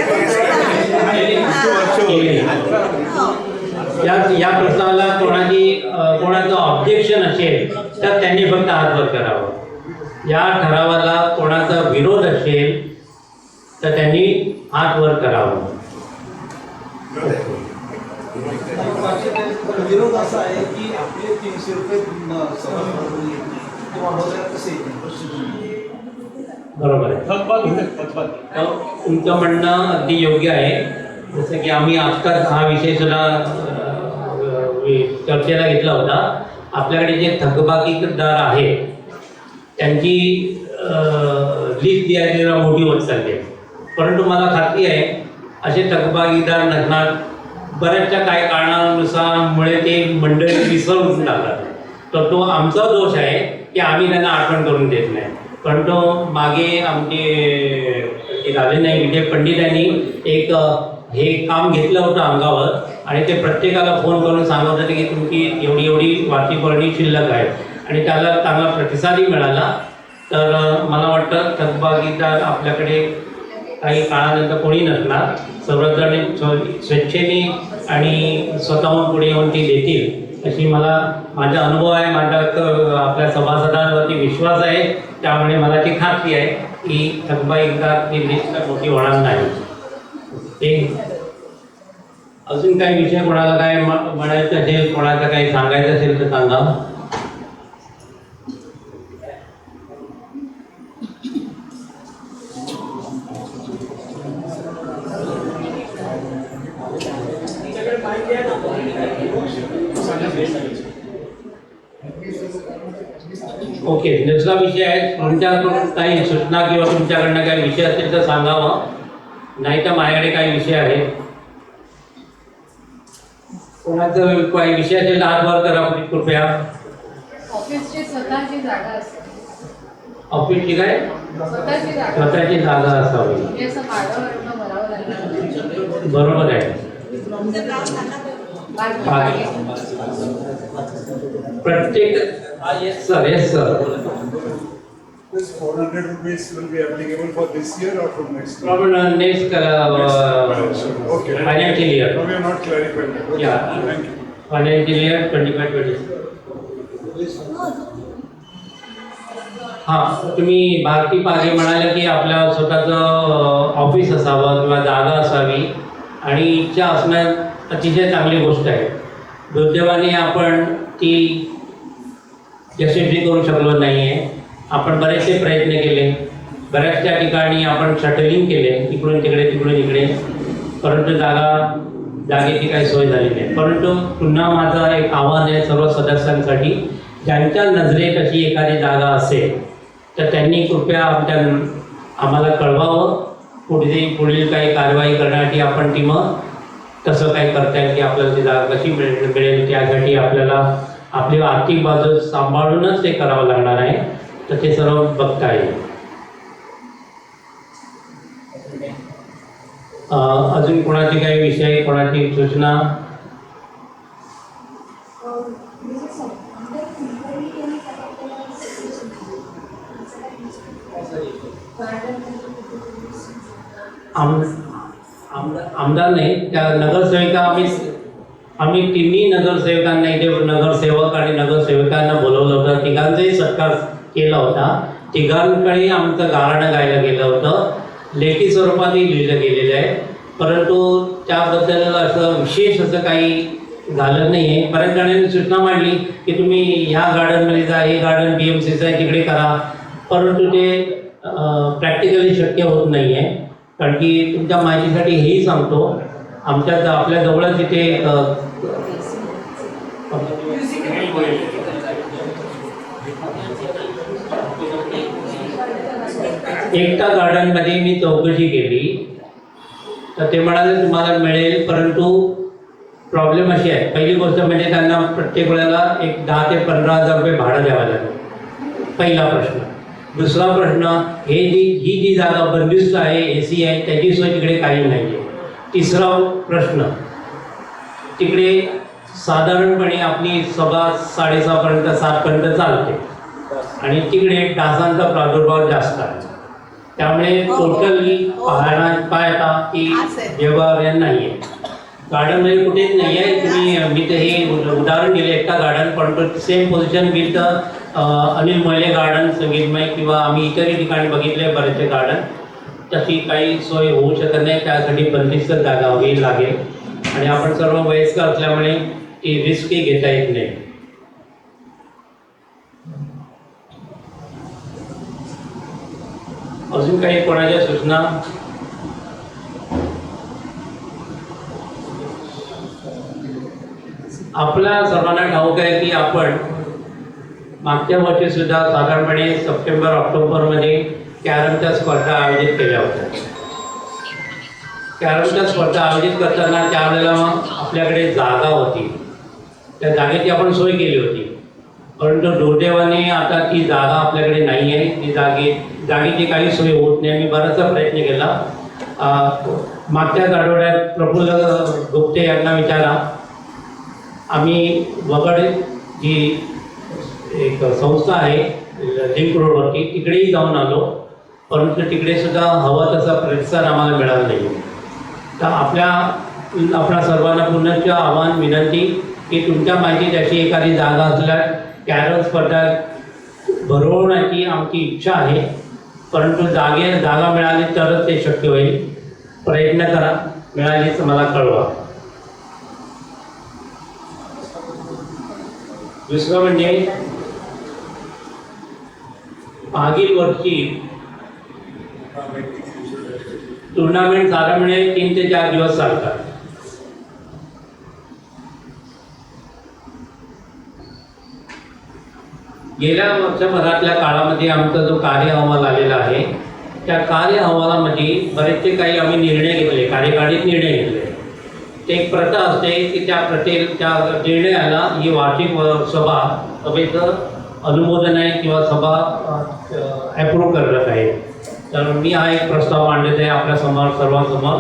या प्रस्तावाला कोणाचं ऑब्जेक्शन असेल तर त्यांनी फक्त हात वर करावा. या ठरावाला कोणाचा विरोध असेल तर त्यांनी हात वर करावा. विरोध असा आहे की आपले 300 रुपये सभागृहामध्ये येत नाही ते वाढवल्यावर कसे येतील? बरोबर आहे. तर तुमचं म्हणणं अगदी योग्य आहे. जसं की आम्ही आत्ताच हा विषय सुद्धा चर्चेला घेतला होता. आपल्याकडे जे थकबाकीदार आहेत त्यांची लिस्ट जी आहे ती जरा मोठी होत चालली आहे. परंतु मला खात्री आहे असे थकबाकीदार नसणार. बऱ्याचशा काही कारणानुसारमुळे ते मंडळी विसरून टाकतात. तर तो आमचा दोष आहे की आम्ही त्यांना आठवण करून देत नाही. परंतु मागे आमचे राजेनाई विजय पंडित यांनी एक हे काम घेतलं होतं अंगावर आणि ते प्रत्येकाला फोन करून सांगत होते की तुमची एवढी एवढी वार्षिक वर्णी शिल्लक आहे आणि त्याला चांगला प्रतिसादही मिळाला. तर मला वाटतं थकबाकीदार आपल्याकडे काही काळानंतर कोणी नसणार. सर्वजण स्वेच्छेने आणि स्वतःहून पुढे येऊन ती देतील अशी माझा अनुभव आहे. माझा आपल्या सभासदांवरती विश्वास आहे. त्यामुळे मला ती खात्री आहे की थकबाकीदार ती लिस्ट मोठी होणार नाही. अजून काही विषय कोणाला काय म्हणायचं असेल, कोणाचं काही सांगायचं असेल तर सांगा. ओके, दुसरा विषय आहे. तुमच्याकडून काही सूचना किंवा तुमच्याकडनं काही विषय असेल तर सांगावं, नाही तर माझ्याकडे काही विषय आहेत. कोणाचा काही विषय असेल तर हात वर करा कृपया. ऑफिसची स्वतःची जागा असते. ऑफिसची काय स्वतःची जागा असावी. असं भाडं भरावं लागणार. बरोबर आहे. प्रत्येक yes sir. This 400 rupees will be applicable for this year or from next year? Probably next Okay. financial year. No, we have not clarified that. Okay. Yeah. Thank you. Financial year 25-26. हां, तुम्ही भारती पागे म्हणाले की आपल्या स्वतःचं office असावं किंवा जागा असावी आणि इच्छा असणं अतिशय चांगली गोष्ट आहे. दुर्दैवाने आपण ती यशस्वी करू शकलो नाही आहे. आपण बरेचसे प्रयत्न केले, बऱ्याचशा ठिकाणी आपण शटलिंग केले इकडून तिकडे, परंतु जागेची काही सोय झाली नाही. परंतु पुन्हा माझं एक आव्हान आहे सर्व सदस्यांसाठी, ज्यांच्या नजरेत अशी एखादी जागा असेल तर त्यांनी कृपया आम्हाला कळवावं. पुढील काही कारवाई करण्यासाठी आपण ती मग कसं काय करता येईल की आपल्याला ती जागा कशी मिळेल त्यासाठी आपल्याला आपली आर्थिक बाजू सांभाळूनच ते करावं लागणार आहे. तर ते सर्व बघता येईल. अजून कोणाचे काही विषय, कोणाची सूचना? आमदार नाही, त्या नगरसेविका आम्ही तिन्ही नगरसेवकांना इथे नगरसेवक आणि नगरसेविकांना बोलवलं होतं. तिघांचाही सत्कार केला होता. तिघांकडे आमचं गाणं गायला गेलं होतं. लेखी स्वरूपातही लिहिलं गेलेलं आहे. परंतु त्याबद्दल असं विशेष असं काही झालं नाही आहे. बऱ्याच जणांनी सूचना मांडली की तुम्ही ह्या गार्डनमध्ये जा, हे गार्डन BMCचं आहे तिकडे करा. परंतु ते प्रॅक्टिकली शक्य होत नाही आहे. कारण की तुमच्या माहितीसाठी हेही सांगतो, आपल्या जवळच इथे एकता गार्डनमध्ये मी चौकशी केली तर ते म्हणाले तुम्हाला मिळेल, परंतु प्रॉब्लेम अशी आहे. पहिली गोष्ट म्हणजे त्यांना प्रत्येक वेळेला एक 10,000 ते 15,000 रुपये भाडं द्यावं लागेल. पहिला प्रश्न. दुसरा प्रश्न, ही जी जागा बंदिस्त आहे, AC आहे, त्याची सोय तिकडे काही नाही आहे. तिसरा प्रश्न, तिकडे साधारणपणे आपली सभा 6:30 पर्यंत 7 पर्यंत चालते. आणि तिकडे डासांचा प्रादुर्भाव जास्त आहे. त्यामुळे टोटली पाहता की व्यवहार नाही आहे. गार्डनमध्ये कुठेच नाही आहे. तुम्ही मी तर हे उदाहरण दिले एकटा गार्डन, पण same position with Anil Mohile garden, संगीतमय किंवा आम्ही इतरही ठिकाणी बघितले बरेचसे गार्डन. तशी काही सोय होऊ शकत नाही. त्यासाठी बंदिस्त जागा हवी लागेल आणि आपण सर्व वयस्कर असल्यामुळे ती रिस्कही घेता येत नाही. अजून काही कोणाच्या सूचना? आपल्या सर्वांना ठाऊक आहे की आपण मागच्या वर्षी सुद्धा साधारणपणे सप्टेंबर-ऑक्टोबरमध्ये कॅरमच्या स्पर्धा आयोजित केल्या होत्या. कॅरमच्या स्पर्धा आयोजित करताना त्यावेळेला आपल्याकडे जागा होती. त्या जागेची आपण सोय केली होती. परंतु दुर्दैवाने आता ती जागा आपल्याकडे नाही आहे. ती जागेची काही सोय होत नाही. मी बराचसा प्रयत्न केला. मागच्याच आठवड्यात प्रफुल्ल गुप्ते यांना विचारा. आम्ही वगड जी एक संस्था आहे लिंक रोडवरती, तिकडेही जाऊन आलो, परंतु तिकडे सुद्धा हवा तसा प्रतिसाद आम्हाला मिळाला नाही. तर आपल्या सर्वांना पुनश्च आव्हान विनंती की तुमच्या माहितीत अशी एखादी जागा असल्यास कॅरम स्पर्धा भरवण्याची आमची इच्छा आहे. परंतु जागा मिळाली तरच ते शक्य होईल. प्रयत्न करा, मिळालीच मला कळवा. दुसरं म्हणजे मागील वर्षी टुर्नामेंट साधारणपणे 3 ते 4 दिवस चालतात. गेल्या वर्षभरातल्या काळामध्ये आमचा जो कार्य अहवाल आलेला आहे, त्या कार्य अहवालामध्ये बरेचसे काही आम्ही निर्णय घेतले, कार्यकारिणीत निर्णय घेतले. ते एक प्रथा असते की त्या निर्णयाला ही वार्षिक सभेचं अनुमोदन आहे किंवा सभा ॲप्रूव्ह करत आहे. तर मी हा एक प्रस्ताव मांडलेला आहे आपल्या सर्वांसमोर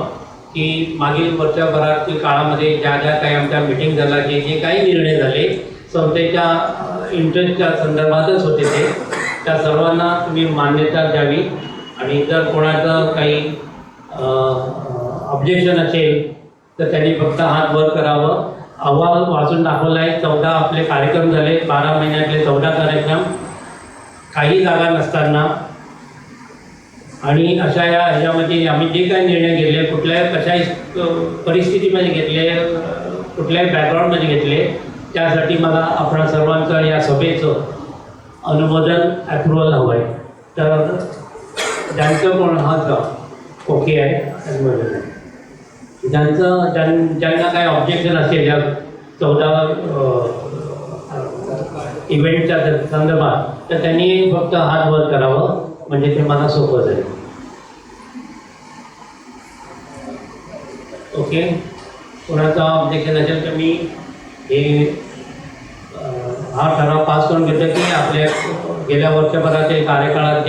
की मागील वर्षभरातील काळामध्ये ज्या काही आमच्या मिटिंग झाल्या, जे काही निर्णय झाले संस्थेच्या इंटरेस्टच्या संदर्भातच होते, त्या सर्वांना तुम्ही मान्यता द्यावी. आणि जर कोणाचं काही ऑब्जेक्शन असेल तर त्यांनी फक्त हात वर करावं. अहवाल वाचून दाखवला आहे. 14 आपले कार्यक्रम झाले. 12 महिन्यातले 14 कार्यक्रम, काही जागा नसताना. आणि अशा ह्याच्यामध्ये आम्ही जे काही निर्णय घेतले, कशाही परिस्थितीमध्ये घेतले, कुठल्याही बॅकग्राऊंडमध्ये घेतले, त्यासाठी मला आपणा सर्वांचं या सभेचं अनुमोदन ॲप्रुव्हल हवं आहे. तर ज्यांचं कोण हात ओके आहे, अनुमोदन आहे. ज्यांना काही ऑब्जेक्शन असेल या 14 इव्हेंटच्या संदर्भात, तर त्यांनी फक्त हात वर करावं, म्हणजे ते मला सोपं जाईल. ओके, कोणाचं ऑब्जेक्शन असेल तर मी हा ठराव पास करून घेतो की आपल्या गेल्या वर्षभरातील कार्यकाळात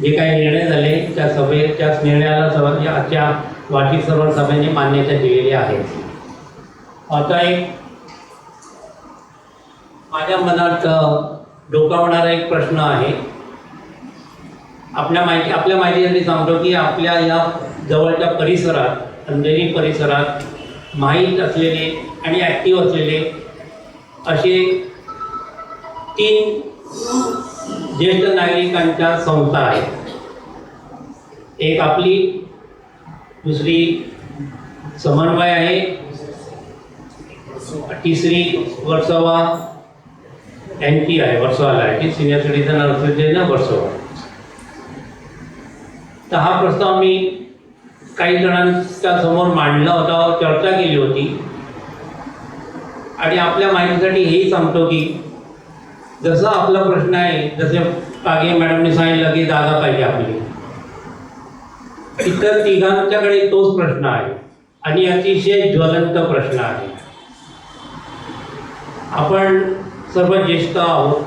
जे काही निर्णय झाले त्या निर्णयाला आजच्या वार्षिक सर्व सभेने मान्यता दिलेली आहे. आता एक माझ्या मनात डोकावणारा एक प्रश्न आहे. आपल्या माहितीसाठी सांगतो की आपल्या या जवळच्या परिसरात, अंधेरी परिसरात माहीत असलेले आणि ॲक्टिव्ह असलेले असे 3 ज्येष्ठ नागरिकांच्या संस्था आहेत. एक आपली, दुसरी समन्वय आहे, तिसरी वर्सोवा यांची आहे, वर्सोवाला आहे, ती सिनियर सिटीजन असोसिएशन वर्सोवा. तर हा प्रस्ताव मी काही जणांच्या समोर मांडला होता, चर्चा केली होती. आणि आपल्या माहितीसाठी हेही सांगतो की जसं आपला प्रश्न आहे, जसे कागे मॅडमने सांगितलं की जागा पाहिजे आपली, इतर तिघांच्याकडे तोच प्रश्न आहे आणि अतिशय ज्वलंत प्रश्न आहे. आपण सर्व ज्येष्ठ आहोत.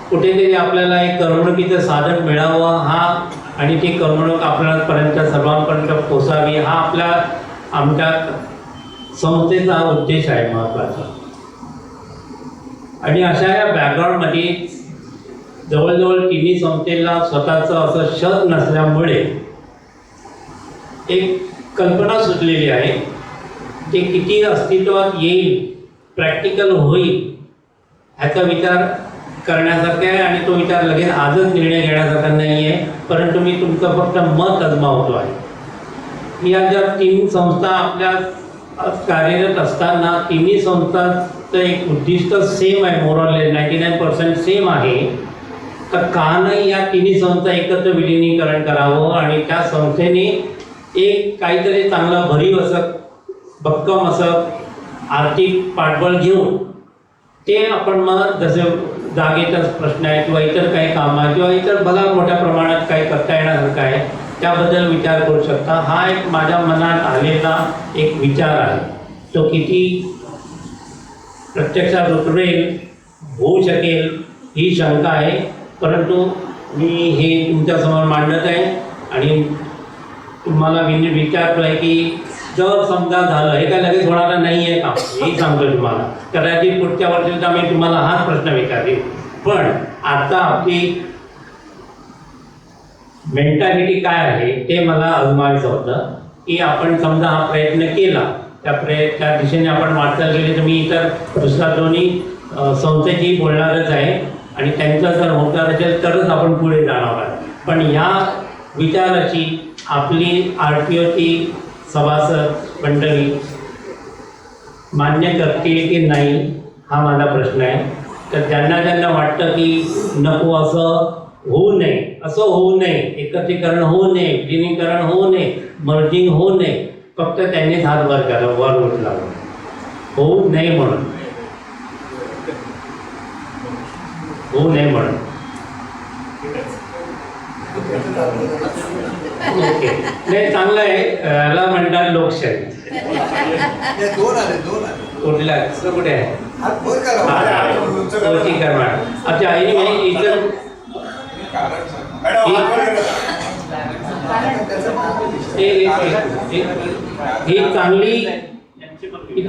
कुठेतरी आपल्याला एक करमणुकीचं साधन मिळावं हा, आणि ती करमणूक आपल्यापर्यंत सर्वांपर्यंत पोचावी हा आमच्या संस्थेचा उद्देश आहे महत्त्वाचा. आणि अशा या बॅकग्राऊंडमध्ये जवळजवळ तिन्ही संस्थेला स्वतःचं असं शत नसल्यामुळे एक कल्पना सुचलेली आहे. ते किती अस्तित्वात येईल, प्रॅक्टिकल होईल ह्याचा विचार करण्यासारखा आहे आणि तो विचार लगेच आजच निर्णय घेण्यासारखा नाही आहे, परंतु मी तुमचं फक्त मत अजमावतो आहे. या ज्या 3 संस्था आपल्या कार्यरत असताना तिन्ही संस्थांचं एक उद्दिष्ट सेम आहे, मोरॉलेस 99% सेम आहे. तर का नाही या तिन्ही संस्था एकत्र विलिनीकरण करावं आणि त्या संस्थेने एक काहीतरी चांगलं भरीव असं भक्कम असं आर्थिक पाठबळ घेऊन ते आपण मग जसे जागेचाच प्रश्न आहे किंवा इतर काही कामं आहे किंवा इतर बघा मोठ्या प्रमाणात काही करता येण्यासारखं आहे त्याबद्दल विचार करू शकता. हा एक माझ्या मनात आलेला एक विचार आहे. तो किती प्रत्यक्षात उतरेल, होऊ शकेल ही शंका आहे, परंतु मी हे तुमच्यासमोर मांडत आहे आणि तुम्हाला विचारतो आहे की जर समजा झालं, हे काय लगेच होणार नाही आहे का हेही सांगतो तुम्हाला. कदाचित पुढच्या वर्षीचा मी तुम्हाला हाच प्रश्न विचारेन, पण आता आपली मेंटॅलिटी काय आहे ते मला अजमावायचं होतं की आपण समजा हा प्रयत्न केला, त्या दिशेने आपण वाटचाल केली तर मी इतर दुसऱ्या दोन्ही संस्थेची बोलणारच आहे आणि त्यांचं जर होणार असेल तरच आपण पुढे जाणार आहे. पण या विचाराची आपली RTOची सभासद मंडळी मान्य करतील की नाही हा माझा प्रश्न आहे. तर ज्यांना वाटतं की नको असं होऊ नये, असं होऊ नये, एकत्रीकरण होऊ नये, विलीनीकरण होऊ नये, मर्जिंग होऊ नये, फक्त त्यांनीच हात वर उठला होऊ नये म्हणून, होऊ नये म्हणून. ओके, नाही चांगलं आहे. याला म्हणतात लोकशाही. कुठला कुठे आहे? अच्छा, इतर ही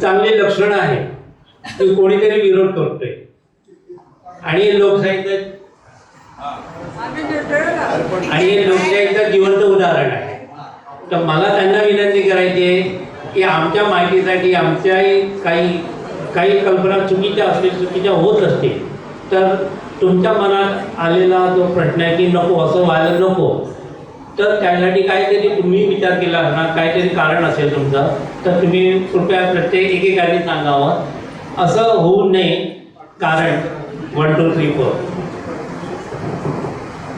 चांगली लक्षणं आहे की कोणीतरी विरोध करतोय आणि लोकशाहीचं जिवंत उदाहरण आहे. तर मला त्यांना विनंती करायची आहे की आमच्या माहितीसाठी आमच्याही काही कल्पना चुकीच्या असतील, चुकीच्या होत असतील तर तुमच्या मनात आलेला जो प्रश्न आहे की नको असं व्हायला नको, तर त्यासाठी काहीतरी तुम्ही विचार केला असणार, काहीतरी कारण असेल तुमचं, तर तुम्ही कृपया प्रत्येक एकेकाने सांगावं. असं होऊ नये कारण 1 2 3 4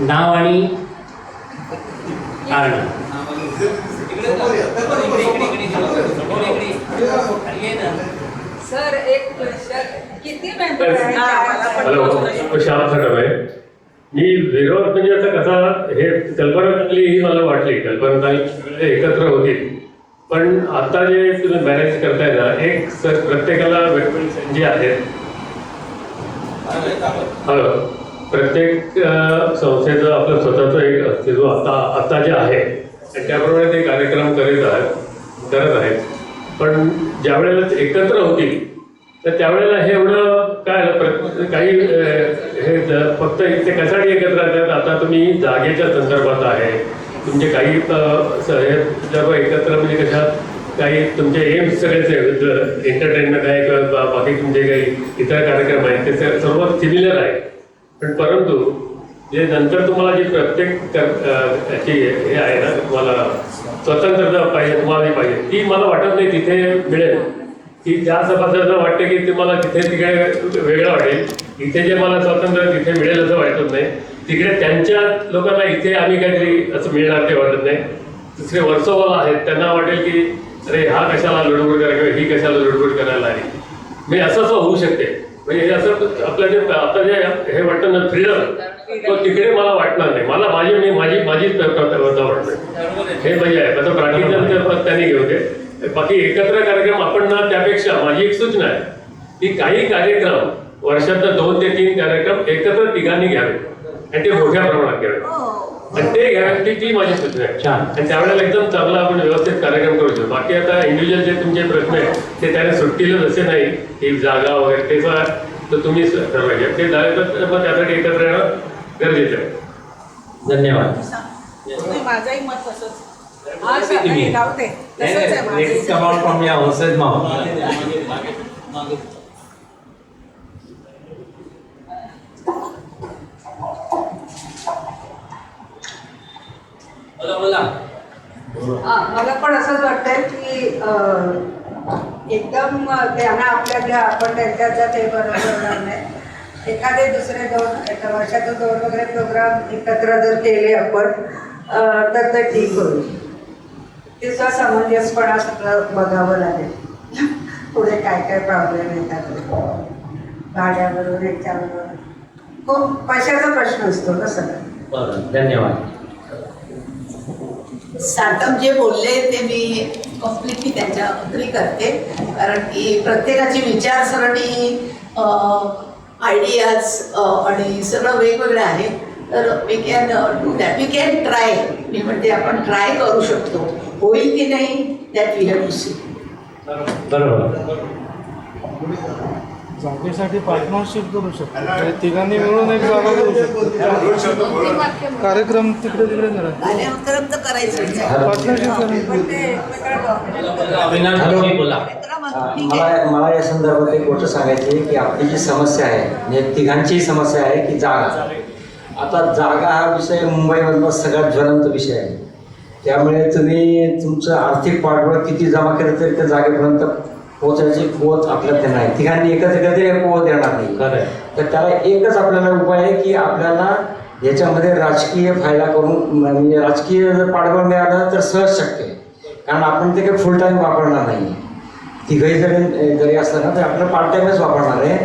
नाव आणि कारण. सर एक किती मेंबर हॅलो, श्याम सटम आहे. मी विरोध म्हणजे आता कसा हे कल्पना चांगली ही मला वाटली, कल्पना चांगली एकत्र होतील, पण आता जे तुम्ही मॅनेज करताय ना, एक प्रत्येकाला वेगवेगळी संधी आहेत. हॅलो, प्रत्येक संस्थेचं आपलं स्वतःचं एक अस्तित्व आता जे आहे आणि त्याप्रमाणे ते कार्यक्रम करत आहेत. पण ज्या वेळेला एकत्र होतील तर त्यावेळेला हे एवढं काय काही हे फक्त ते कशासाठी एकत्र राहतात. आता तुम्ही जागेच्या संदर्भात आहे, तुमचे काही सर्व एकत्र म्हणजे कशात काही तुमचे एम्स सगळेच आहे, एंटरटेनमेंट आहे किंवा बाकी तुमचे काही इतर कार्यक्रम आहेत ते सर्व सिमिलर आहे. पण परंतु जे नंतर तुम्हाला जी प्रत्येक याची हे आहे ना, तुम्हाला स्वतंत्रता पाहिजे, तुम्हाला पाहिजे, ती मला वाटत नाही तिथे मिळेल. की ज्या सभासदांना वाटतं की तुम्हाला तिथे वेगळं वाटेल, इथे जे मला स्वातंत्र्य तिथे मिळेल असं वाटत नाही, तिकडे त्यांच्या लोकांना इथे आम्ही काहीतरी असं मिळणार ते वाटत नाही. दुसरे वर्सोवाला आहेत त्यांना वाटेल की अरे हा कशाला लुडबुड करायला किंवा ही कशाला लुडबुड करायला आहे. म्हणजे असं होऊ शकते. म्हणजे हे असं आपलं जे आता जे हे वाटतं ना फ्रीडम, तो तिकडे मला वाटणार नाही. मला माझीच वाटणार हे म्हणजे आहे. आता बाकीचं त्यांनी घेऊ दे. बाकी एकत्र कार्यक्रम आपण ना, त्यापेक्षा माझी एक सूचना आहे की काही कार्यक्रम वर्षातनं 2 ते 3 कार्यक्रम एकत्र तिघांनी घ्यावे आणि ते मोठ्या प्रमाणात घ्यावे आणि ते घ्यावे, ती माझी सूचना आहे. आणि त्यावेळेला एकदम चांगला आपण व्यवस्थित कार्यक्रम करू शकतो. बाकी आता इंडिव्हिज्युअल जे तुमचे प्रश्न आहेत ते त्याने सुट्टीला जसे नाही की जागा वगैरे ते तर तुम्ही ठरवायचे, ते झाले तर मग त्यासाठी एकत्र येणं गरजेचं आहे. धन्यवाद. माझंही मत तसंच. तुम्ही राहू दे. तसंच आहे माझं. Let's come out from your houses mouth. बोला. मला पण असंच वाटतंय की एकदम त्यांना आपल्या आपण त्यांच्या ते बरोबर नाही. एखादे दुसरे एका वर्षातून 2 वगैरे प्रोग्राम एकत्र जर केले आपण तर ते ठीक होईल. तिचा समंजसपणा सगळं बघावं लागेल. पुढे काय काय प्रॉब्लेम येतात भाड्याबरोबर याच्याबरोबर खूप पैशाचा प्रश्न असतो ना सगळं. बरं, धन्यवाद. सातम जे बोलले ते मी कम्प्लिटली त्यांच्या अग्री करते, कारण की प्रत्येकाची विचारसरणी आयडियाज आणि सगळं वेगवेगळं आहे. तर we can do that, we can try. मी म्हणते आपण ट्राय करू शकतो. होईल की नाही that we have to see. बरोबर. जागेसाठी पार्टनरशिप करू शकतो. तिघांनी मिळून एक जागा करू शकतो. कार्यक्रम तिकडे तिकडे करा. कार्यक्रम तर करायचं. पार्टनरशिप पण ते अविनाश जोशी बोला. मला या संदर्भात एक गोष्ट सांगायची आहे की आपली जी समस्या आहे म्हणजे तिघांची समस्या आहे की जागा. आता जागा हा विषय मुंबईमधला सगळ्यात ज्वलंत विषय आहे. त्यामुळे तुम्ही तुमचं आर्थिक पाठबळ किती जमा केलं तरी त्या जागेपर्यंत पोहोचायची पोहोच आपल्याला नाही. तिघांनी एकत्र तरी पोहोच येणार नाही. तर त्याला एकच आपल्याला उपाय आहे की आपल्याला याच्यामध्ये राजकीय फायदा करून म्हणजे राजकीय जर पाठबळ मिळालं तर सहज शक्य आहे. कारण आपण ते काही फुल टाईम वापरणार नाही. तिघही जरी असलं ना तर आपलं पार्ट टाईमच वापरणार आहे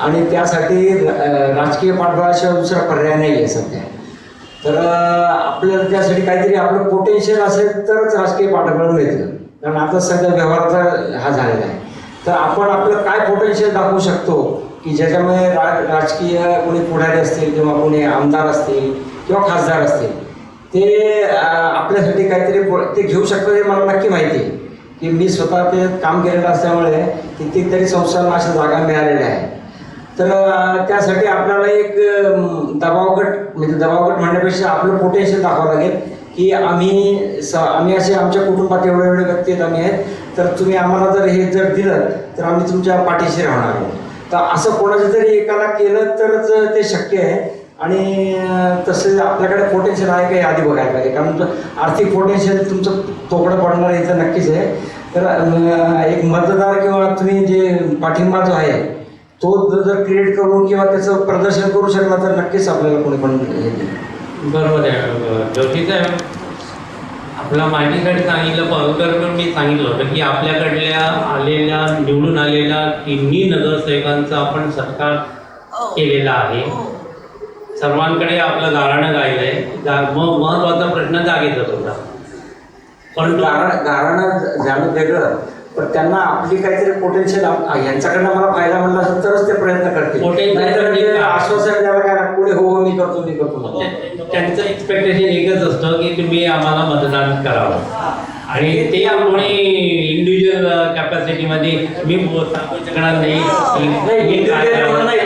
आणि त्यासाठी राजकीय पाठबळाशिवाय दुसरा पर्याय नाही आहे सध्या. तर आपल्याला त्यासाठी काहीतरी आपलं पोटेन्शियल असेल तरच राजकीय पाठबळ मिळतं. कारण आता सध्या व्यवहाराचा हा झालेला आहे. तर आपण आपलं काय पोटेन्शियल दाखवू शकतो की ज्याच्यामुळे राजकीय कोणी पुढारी असतील किंवा कोणी आमदार असतील किंवा खासदार असतील ते आपल्यासाठी काहीतरी ते घेऊ शकतो हे मला नक्की माहिती आहे की मी स्वतः ते काम केलेलं असल्यामुळे कितीतरी संस्थांना अशा जागा मिळालेल्या आहेत. तर त्यासाठी आपल्याला एक दबावगट म्हणण्यापेक्षा आपलं पोटेन्शियल दाखवावं लागेल की आम्ही असे आमच्या कुटुंबात एवढे व्यक्ती आहेत आम्ही आहेत. तर तुम्ही आम्हाला जर हे जर दिलं तर आम्ही तुमच्या पाठीशी राहणार आहोत. तर असं कोणाचं तरी एकाला केलं तरच ते शक्य आहे. आणि तसं आपल्याकडे पोटेन्शियल आहे का हे आधी बघायला पाहिजे. कारण आर्थिक पोटेन्शियल तुमचं तोकडं पडणार इथं नक्कीच आहे. तर एक मतदार किंवा तुम्ही जे पाठिंबा जो आहे तो जर क्रिएट करून किंवा त्याचं प्रदर्शन करू शकला तर नक्कीच आपल्याला कोणी पण बरोबर आहे. जोशी साहेब आपल्या माहितीसाठी सांगितलं पळकर पण मी सांगितलं होतं की आपल्याकडल्या निवडून आलेल्या 3 नगरसेवकांचा आपण सत्कार केलेला आहे. सर्वांकडे आपलं गाराणं गायलं आहे. मग महत्त्वाचा प्रश्न जागेचाच होता. पण गाराणं जाणं वेगळं पण त्यांना आपली काहीतरी पोटेन्शियल यांच्याकडनं मला फायदा म्हणला असेल तरच ते प्रयत्न करतील. आश्वासन द्यायला काय पुढे हो मी करतो त्यांचं एक्सपेक्टेशन एकच असतं की तुम्ही आम्हाला मतदान करावं आणि ते कोणी इंडिव्हिज्युअल कॅपॅसिटीमध्ये मी सांगू शकणार नाही.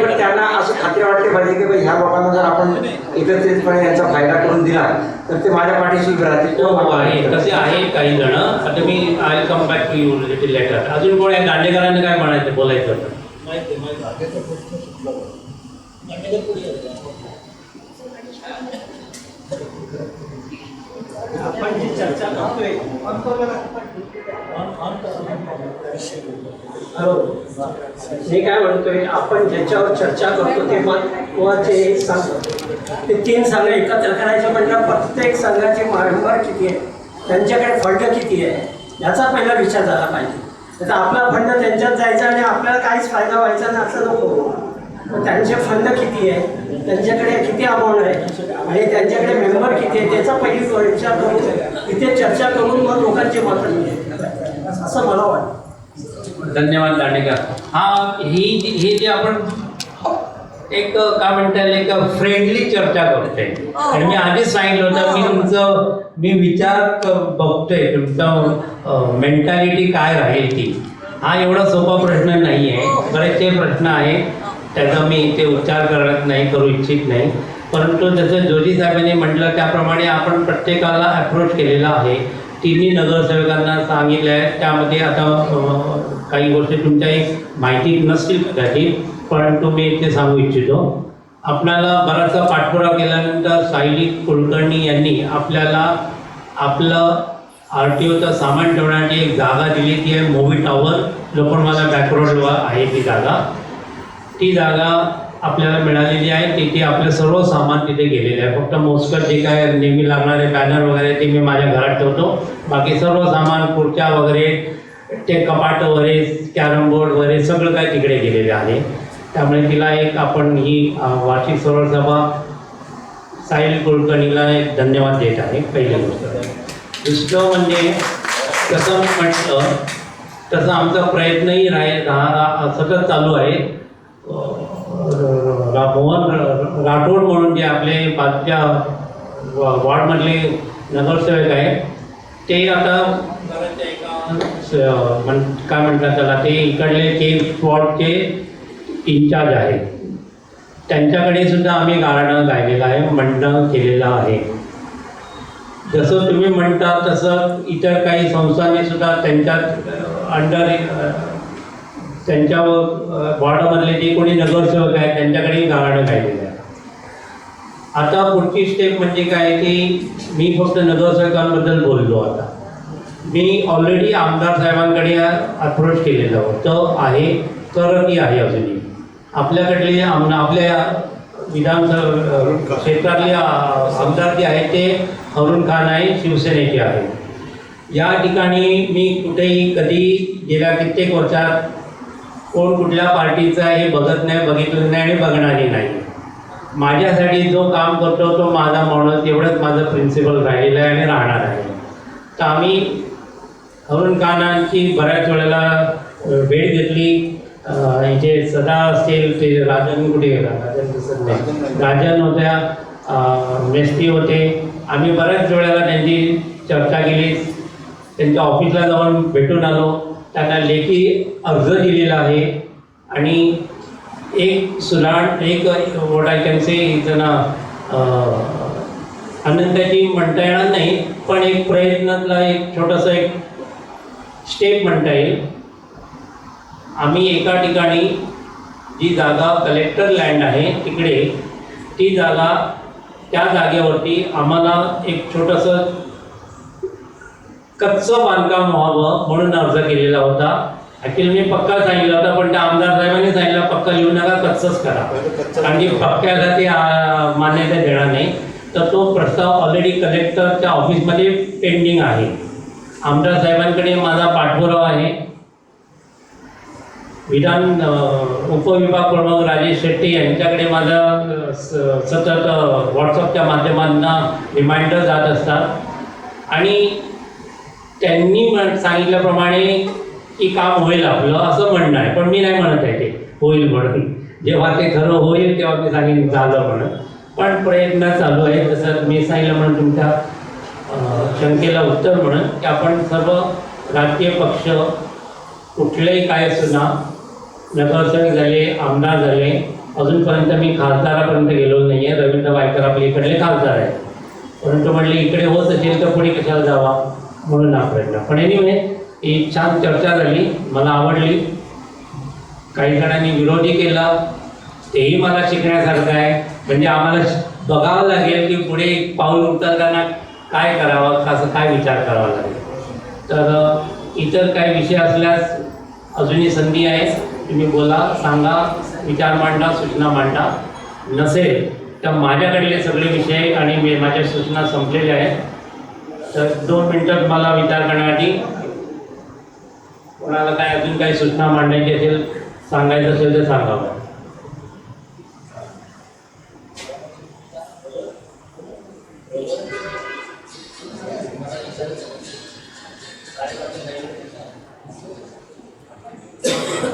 पण त्यांना असं खात्री वाटते पाहिजे की ह्या लोकांना जर आपण एकत्रितपणे याचा फायदा करून दिला तर ते माझ्या पाठीशी राहतील. तसे आहे काही जण. आता मी I come back to you little later. अजून कोण या दांडेकरांना काय म्हणायचं बोलायचं होतं? आपण जी चर्चा करतोय मी काय म्हणतोय आपण ज्याच्यावर चर्चा करतो ते महत्वाचे सांगतो. ते 3 संघ एकत्र करायचे म्हटलं प्रत्येक संघाचे मेंबर किती आहे त्यांच्याकडे फंड किती आहे याचा पहिला विचार झाला पाहिजे. तर आपला फंड त्यांच्यात जायचा आणि आपल्याला काहीच फायदा व्हायचा नाही असं नको. त्यांचे फंड किती आहे त्यांच्याकडे किती अमाऊंट आहे आणि त्यांच्याकडे मेंबर किती आहे त्याचा पहिली विचार करून इथे चर्चा करून मग लोकांचे मत असं मला वाटतं. धन्यवाद दांडेकर. ही जी आपण एक काय म्हणता येईल एक फ्रेंडली चर्चा करतोय आणि मी आधीच सांगितलं होतं मी विचार बघतोय तुमचं मेंटॅलिटी काय राहील ती. हा एवढा सोपा प्रश्न नाही आहे. बरेचसे प्रश्न आहे त्याचा मी इथे उच्चार करू इच्छित नाही. परंतु जसं जोशी साहेबांनी म्हटलं त्याप्रमाणे आपण प्रत्येकाला अप्रोच केलेला आहे. तिन्ही नगरसेवकांना सांगितलं आहे. त्यामध्ये आता काही गोष्टी तुमच्याही माहिती नसतील कदाचित, परंतु मी इथे सांगू इच्छितो. आपल्याला बराचसा पाठपुरावा केल्यानंतर सायली कुलकर्णी यांनी आपल्याला आपलं RTOचं सामान ठेवण्याची एक जागा दिली. ती आहे मूव्ही टॉवर. लोखंडवाला बॅकरोडवर आहे ती जागा. ती जागा आपल्याला मिळालेली आहे. तिथे आपलं सर्व सामान तिथे गेलेलं आहे. फक्त मोजकं जे काय नेहमी लागणारे बॅनर वगैरे ते मी माझ्या घरात ठेवतो. बाकी सर्व सामान, खुर्च्या वगैरे, ते कपाट वगैरे, कॅरम बोर्ड वगैरे सगळं काय तिकडे गेलेलं आहे. त्यामुळे तिला एक आपण ही वार्षिक सरोवर सभा साहिल कुलकर्णीला एक धन्यवाद देत आहे. पहिली गोष्ट. दुसरं म्हणजे कसं म्हटलं तसं आमचा प्रयत्नही सतत चालू आहे. मोहन राठोड म्हणून जे आपले बाजूच्या वॉर्डमधले नगरसेवक आहे ते आता काय म्हणतात त्याला, ते इकडले ते वॉर्डचे इन्चार्ज आहेत. त्यांच्याकडे सुद्धा आम्ही गाणं गायलेलं आहे, मंडळ केलेलं आहे. जसं तुम्ही म्हणता तसं इतर काही संस्थांनी सुद्धा त्यांच्यात अंडर त्यांच्या वॉर्डामधले जे कोणी नगरसेवक आहेत त्यांच्याकडेही गाणं गायलेलं आहे. आता पुढची स्टेप म्हणजे काय की मी फक्त नगरसेवकांबद्दल बोललो. आता मी ऑलरेडी आमदार साहेबांकडे अप्रोच केलेलं होतं आहे, करतही आहे अजूनही. आपल्याकडले आपल्या विधानसभा क्षेत्रातले आमदार जे आहेत ते अरुण खान आहे, शिवसेनेचे आहे. या ठिकाणी मी कुठेही कधी गेल्या कित्येक वर्षात कोण कुठल्या पार्टीचा हे बघत नाही, बघितलं नाही आणि बघणारही नाही. माझ्यासाठी जो काम करतो तो माझा माणूस, एवढंच माझं प्रिन्सिपल राहिलेलं आहे आणि राहणार आहे. तर आम्ही अरुण खानांची बऱ्याच वेळेला भेट घेतली. इथे सदा असतील ते राजन कुठे गेला, राजन दिसत नाही, राजन होत्या, मेस्त्री होते. आम्ही बऱ्याच वेळेला त्यांची चर्चा केली. त्यांच्या ऑफिसला जाऊन भेटून आलो. त्यांना लेखी अर्ज दिलेला आहे आणि एक व्हॉट आय कॅन से त्यांना आनंदाची म्हणता येणार नाही, पण एक प्रयत्नातला एक छोटासा एक स्टेप म्हणता येईल. आम्ही एका ठिकाणी जी जागा कलेक्टर लँड आहे तिकडे, ती जागा, त्या जागेवरती आम्हाला एक छोटंसं कच्चं बांधकाम व्हावं म्हणून अर्ज केलेला होता. ॲक्च्युली मी पक्का सांगितलं होता, पण त्या आमदार साहेबांनी सांगितलं पक्का लिहू नका, कच्चंच करा, आणि पक्क्याला ते मान्यता देणार नाही. तर तो प्रस्ताव ऑलरेडी कलेक्टरच्या ऑफिसमध्ये पेंडिंग आहे. आमदार साहेबांकडे माझा पाठपुरावा आहे. विधान उपविभाग प्रमुख राजेश शेट्टी यांच्याकडे माझा सतत व्हॉट्सअपच्या माध्यमातून रिमाइंडर जात असतात आणि त्यांनी सांगितल्याप्रमाणे की काम होईल आपलं असं म्हणणं आहे. पण मी नाही म्हणत आहे ते होईल म्हणून. जेव्हा ते खरं होईल तेव्हा मी सांगेन झालं म्हणून. पण प्रयत्न चालू आहे. तसं मी सांगितलं म्हणून तुमच्या शंकेला उत्तर म्हणून की आपण सर्व राजकीय पक्ष कुठलेही काय सुद्धा नगरसेवक झाले, आमदार झाले, अजूनपर्यंत मी खासदारापर्यंत गेलो नाही आहे. रवींद्र वायकर आपले इकडले खासदार आहेत, परंतु म्हणले इकडे होत असेल तर पुढे कशाला जावा म्हणून हा प्रयत्न. पण एनिवे ही छान चर्चा झाली, मला आवडली. काही जणांनी विरोधी केला, तेही मला शिकण्यासारखं आहे. म्हणजे आम्हाला बघावं लागेल की पुढे पाऊल उचलताना काय करावं, कसं काय विचार करावा लागेल. तर इतर काही विषय असल्यास अजूनही संधी आहे, तुम्ही बोला, सांगा, विचार मांडा, सूचना मांडा. नसेल तर माझ्याकडले सगळे विषय आणि माझ्या सूचना संपलेल्या आहेत. तर 2 मिनटात मला विचार करण्यासाठी कोणाला काय अजून काही सूचना मांडायची असेल, सांगायचं असेल तर सांगावं.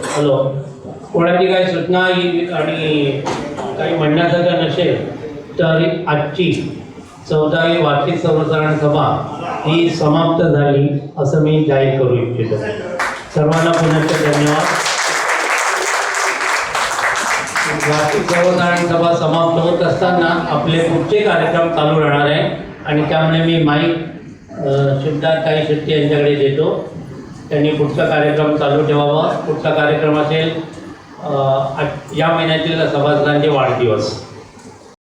हॅलो, कोणाची काही सूचना आणि काही म्हणण्यासारखं नसेल तर आजची 14वी वार्षिक सर्वसाधारण सभा ही समाप्त झाली असं मी जाहीर करू इच्छितो. सर्वांना पुन्हा धन्यवाद. वार्षिक सर्वसाधारण सभा समाप्त होत असताना आपले पुढचे कार्यक्रम चालू राहणार आहे आणि त्यामुळे मी माईक सिद्धार्थताई शेट्टी यांच्याकडे देतो. त्यांनी पुढचा कार्यक्रम चालू ठेवावा. पुढचा कार्यक्रम असेल या महिन्यातील सभासदांचे वाढदिवस.